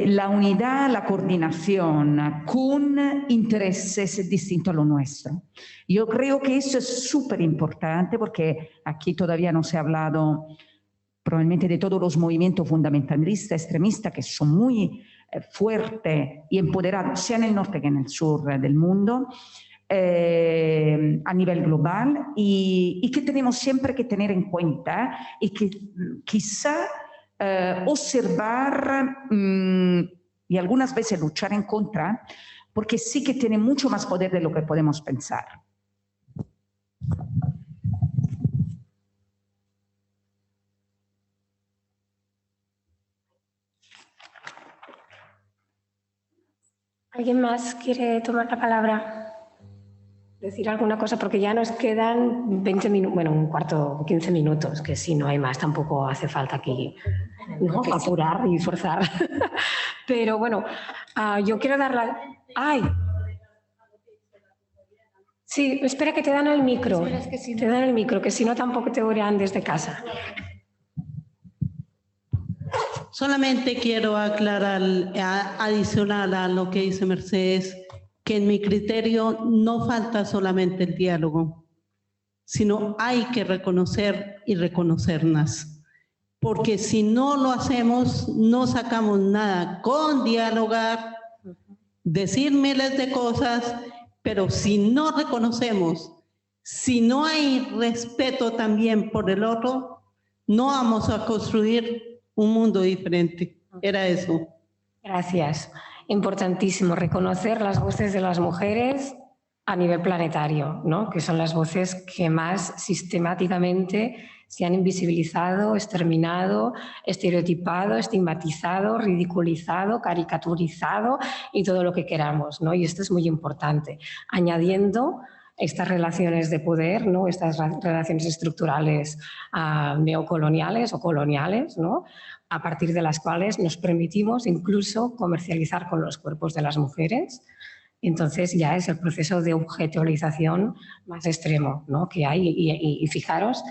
La unidad, la coordinación con intereses distintos a lo nuestro. Yo creo que eso es súper importante porque aquí todavía no se ha hablado probablemente de todos los movimientos fundamentalistas, extremistas, que son muy fuertes y empoderados, sea en el norte que en el sur del mundo, a nivel global, y que tenemos siempre que tener en cuenta y que quizá observar y algunas veces luchar en contra, porque sí que tiene mucho más poder de lo que podemos pensar. ¿Alguien más quiere tomar la palabra? Decir alguna cosa, porque ya nos quedan 20 minutos, bueno, un cuarto, 15 minutos, que si no hay más tampoco hace falta aquí, ¿no? Apurar y forzar. Pero bueno, yo quiero dar la... ¡Ay! Sí, espera que te dan el micro. Te dan el micro, que si no tampoco te oirán desde casa. Solamente quiero aclarar, adicional a lo que dice Mercedes, que en mi criterio no falta solamente el diálogo, sino hay que reconocer y reconocernos. Porque si no lo hacemos, no sacamos nada con dialogar, decir miles de cosas, pero si no reconocemos, si no hay respeto también por el otro, no vamos a construir un mundo diferente. Era eso. Gracias. Importantísimo reconocer las voces de las mujeres a nivel planetario, ¿no? Que son las voces que más sistemáticamente se han invisibilizado, exterminado, estereotipado, estigmatizado, ridiculizado, caricaturizado y todo lo que queramos, ¿no? Y esto es muy importante. Añadiendo estas relaciones de poder, ¿no? Estas relaciones estructurales neocoloniales o coloniales, ¿no? A partir de las cuales nos permitimos incluso comercializar con los cuerpos de las mujeres. Entonces ya es el proceso de objetualización más extremo, ¿no? Que hay. Y fijaros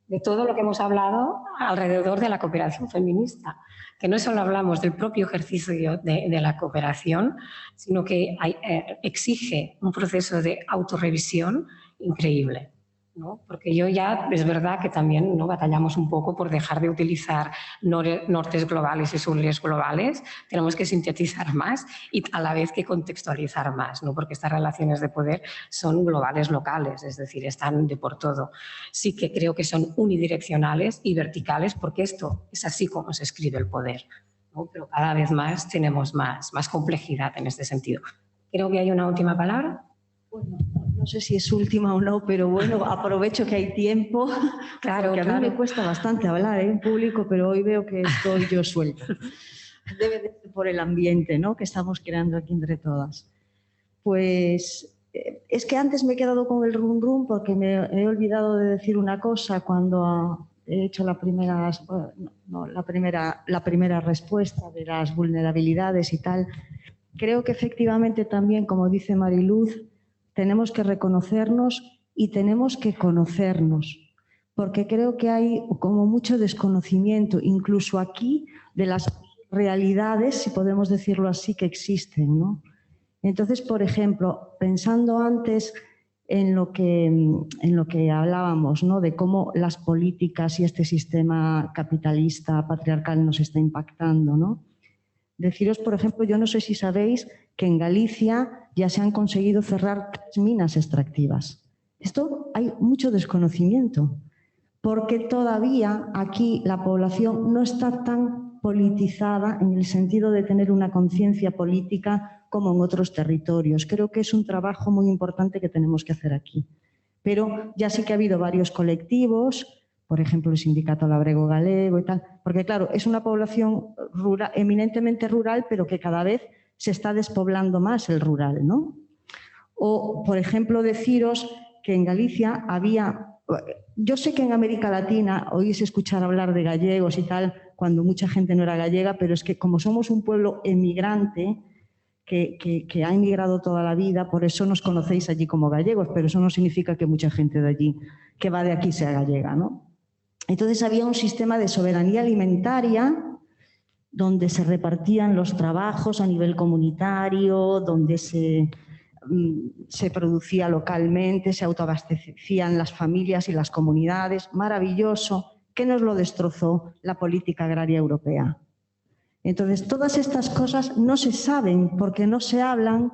de todo lo que hemos hablado alrededor de la cooperación feminista, que no solo hablamos del propio ejercicio de la cooperación, sino que exige un proceso de autorrevisión increíble, ¿no? Porque yo ya, es verdad que también, ¿no?, batallamos un poco por dejar de utilizar nortes globales y sures globales. Tenemos que sintetizar más y a la vez que contextualizar más, ¿no? Porque estas relaciones de poder son globales locales, es decir, están de por todo. Sí que creo que son unidireccionales y verticales, porque esto es así como se escribe el poder, ¿no? Pero cada vez más tenemos más complejidad en este sentido. Creo que hay una última palabra. Bueno, no sé si es última o no, pero bueno, aprovecho que hay tiempo. Claro, porque a mí me cuesta bastante hablar en público, pero hoy veo que estoy yo suelta. Debe de ser por el ambiente, ¿no?, que estamos creando aquí entre todas. Pues es que antes me he quedado con el rum rum porque me he olvidado de decir una cosa cuando he hecho la primera respuesta de las vulnerabilidades y tal. Creo que efectivamente también, como dice Mariluz, tenemos que reconocernos y tenemos que conocernos, porque creo que hay como mucho desconocimiento, incluso aquí, de las realidades, si podemos decirlo así, que existen, ¿no? Entonces, por ejemplo, pensando antes en lo que hablábamos, ¿no? De cómo las políticas y este sistema capitalista patriarcal nos está impactando, ¿no? Deciros, por ejemplo, yo no sé si sabéis que en Galicia ya se han conseguido cerrar 3 minas extractivas. Esto hay mucho desconocimiento, porque todavía aquí la población no está tan politizada en el sentido de tener una conciencia política como en otros territorios. Creo que es un trabajo muy importante que tenemos que hacer aquí. Pero ya sí que ha habido varios colectivos, por ejemplo, el Sindicato Labrego Galego y tal, porque claro, es una población rural, eminentemente rural, pero que cada vez se está despoblando más el rural, ¿no? O, por ejemplo, deciros que en Galicia había... Yo sé que en América Latina oís escuchar hablar de gallegos y tal, cuando mucha gente no era gallega, pero es que como somos un pueblo emigrante, que ha emigrado toda la vida, por eso nos conocéis allí como gallegos, pero eso no significa que mucha gente de allí, que va de aquí, sea gallega, ¿no? Entonces había un sistema de soberanía alimentaria donde se repartían los trabajos a nivel comunitario, donde se producía localmente, se autoabastecían las familias y las comunidades. Maravilloso, que nos lo destrozó la política agraria europea. Entonces, todas estas cosas no se saben porque no se hablan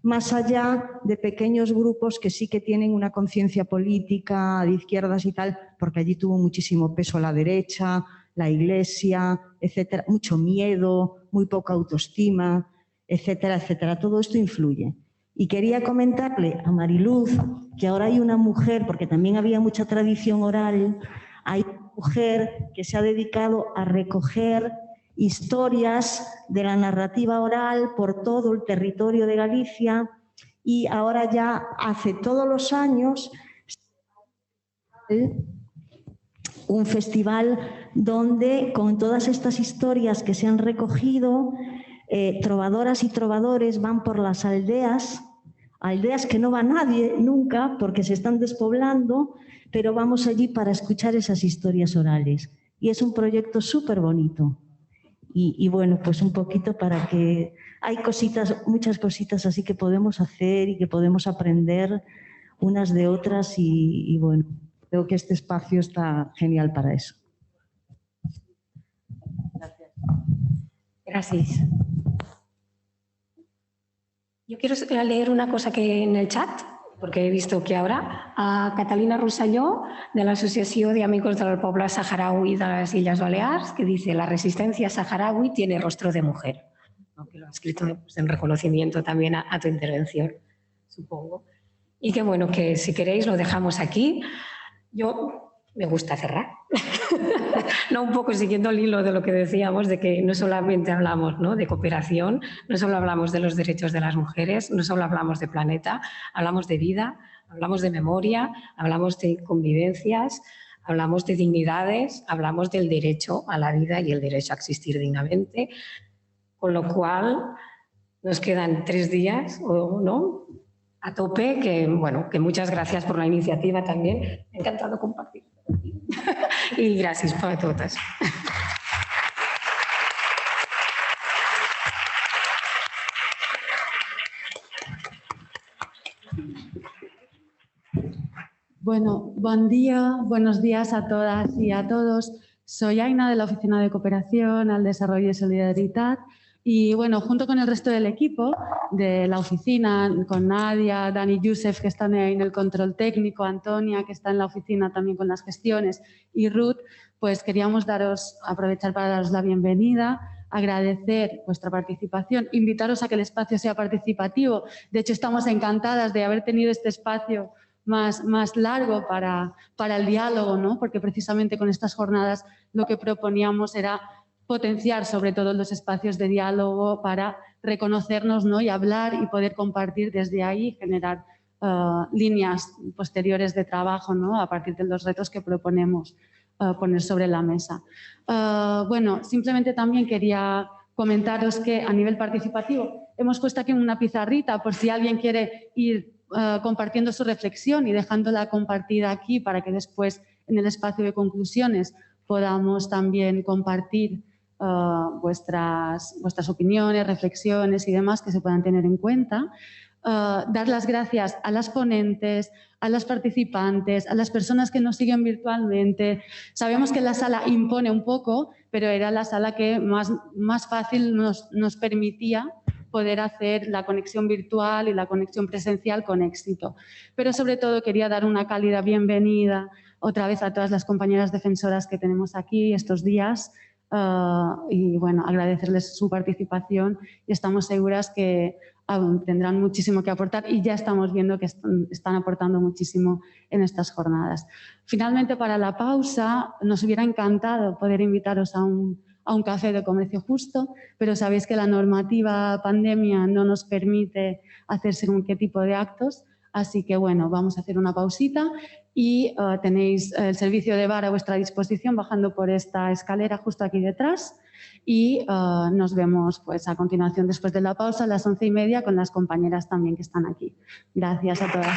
más allá de pequeños grupos que sí que tienen una conciencia política de izquierdas y tal, porque allí tuvo muchísimo peso la derecha, la Iglesia, etcétera, mucho miedo, muy poca autoestima, etcétera, etcétera. Todo esto influye. Y quería comentarle a Mariluz que ahora hay una mujer, porque también había mucha tradición oral, hay una mujer que se ha dedicado a recoger historias de la narrativa oral por todo el territorio de Galicia y ahora ya hace todos los años un festival donde con todas estas historias que se han recogido, trovadoras y trovadores van por las aldeas que no va nadie nunca porque se están despoblando, pero vamos allí para escuchar esas historias orales. Y es un proyecto súper bonito. Y bueno, pues un poquito para que... Hay cositas, muchas cositas así que podemos hacer y que podemos aprender unas de otras y bueno, creo que este espacio está genial para eso. Gracias. Yo quiero leer una cosa que en el chat, porque he visto que ahora, a Catalina Rosselló, de la Asociación de Amigos del Pueblo Saharaui de las Islas Baleares, que dice: la resistencia saharaui tiene rostro de mujer. ¿No? Que lo ha escrito pues, en reconocimiento también a tu intervención, supongo. Y que bueno, que si queréis lo dejamos aquí. Yo me gusta cerrar. No, un poco siguiendo el hilo de lo que decíamos, de que no solamente hablamos, ¿no?, de cooperación, no solo hablamos de los derechos de las mujeres, no solo hablamos de planeta, hablamos de vida, hablamos de memoria, hablamos de convivencias, hablamos de dignidades, hablamos del derecho a la vida y el derecho a existir dignamente, con lo cual nos quedan 3 días, ¿no?, a tope, que bueno, que muchas gracias por la iniciativa también, me ha encantado compartir. Y gracias para todas. Bueno, buen día, buenos días a todas y a todos. Soy Aina de la Oficina de Cooperación al Desarrollo y Solidaridad. Y bueno, junto con el resto del equipo de la oficina, con Nadia, Dani, Youssef, que están ahí en el control técnico, Antonia, que está en la oficina también con las gestiones, y Ruth, pues queríamos aprovechar para daros la bienvenida, agradecer vuestra participación, invitaros a que el espacio sea participativo. De hecho, estamos encantadas de haber tenido este espacio más largo para el diálogo, ¿no? Porque precisamente con estas jornadas lo que proponíamos era potenciar sobre todo los espacios de diálogo para reconocernos, ¿no?, y hablar y poder compartir desde ahí, generar líneas posteriores de trabajo, ¿no?, a partir de los retos que proponemos poner sobre la mesa. Bueno, simplemente también quería comentaros que a nivel participativo hemos puesto aquí una pizarrita por si alguien quiere ir compartiendo su reflexión y dejándola compartida aquí para que después en el espacio de conclusiones podamos también compartir vuestras opiniones, reflexiones y demás que se puedan tener en cuenta. Dar las gracias a las ponentes, a las participantes, a las personas que nos siguen virtualmente. Sabemos que la sala impone un poco, pero era la sala que más fácil nos permitía poder hacer la conexión virtual y la conexión presencial con éxito. Pero sobre todo quería dar una cálida bienvenida otra vez a todas las compañeras defensoras que tenemos aquí estos días y bueno, agradecerles su participación y estamos seguras que tendrán muchísimo que aportar y ya estamos viendo que están aportando muchísimo en estas jornadas. Finalmente, para la pausa, nos hubiera encantado poder invitaros a un café de comercio justo, pero sabéis que la normativa pandemia no nos permite hacer según qué tipo de actos, así que bueno, vamos a hacer una pausita y tenéis el servicio de bar a vuestra disposición bajando por esta escalera justo aquí detrás y nos vemos pues a continuación después de la pausa a las 11:30 con las compañeras también que están aquí. Gracias a todas.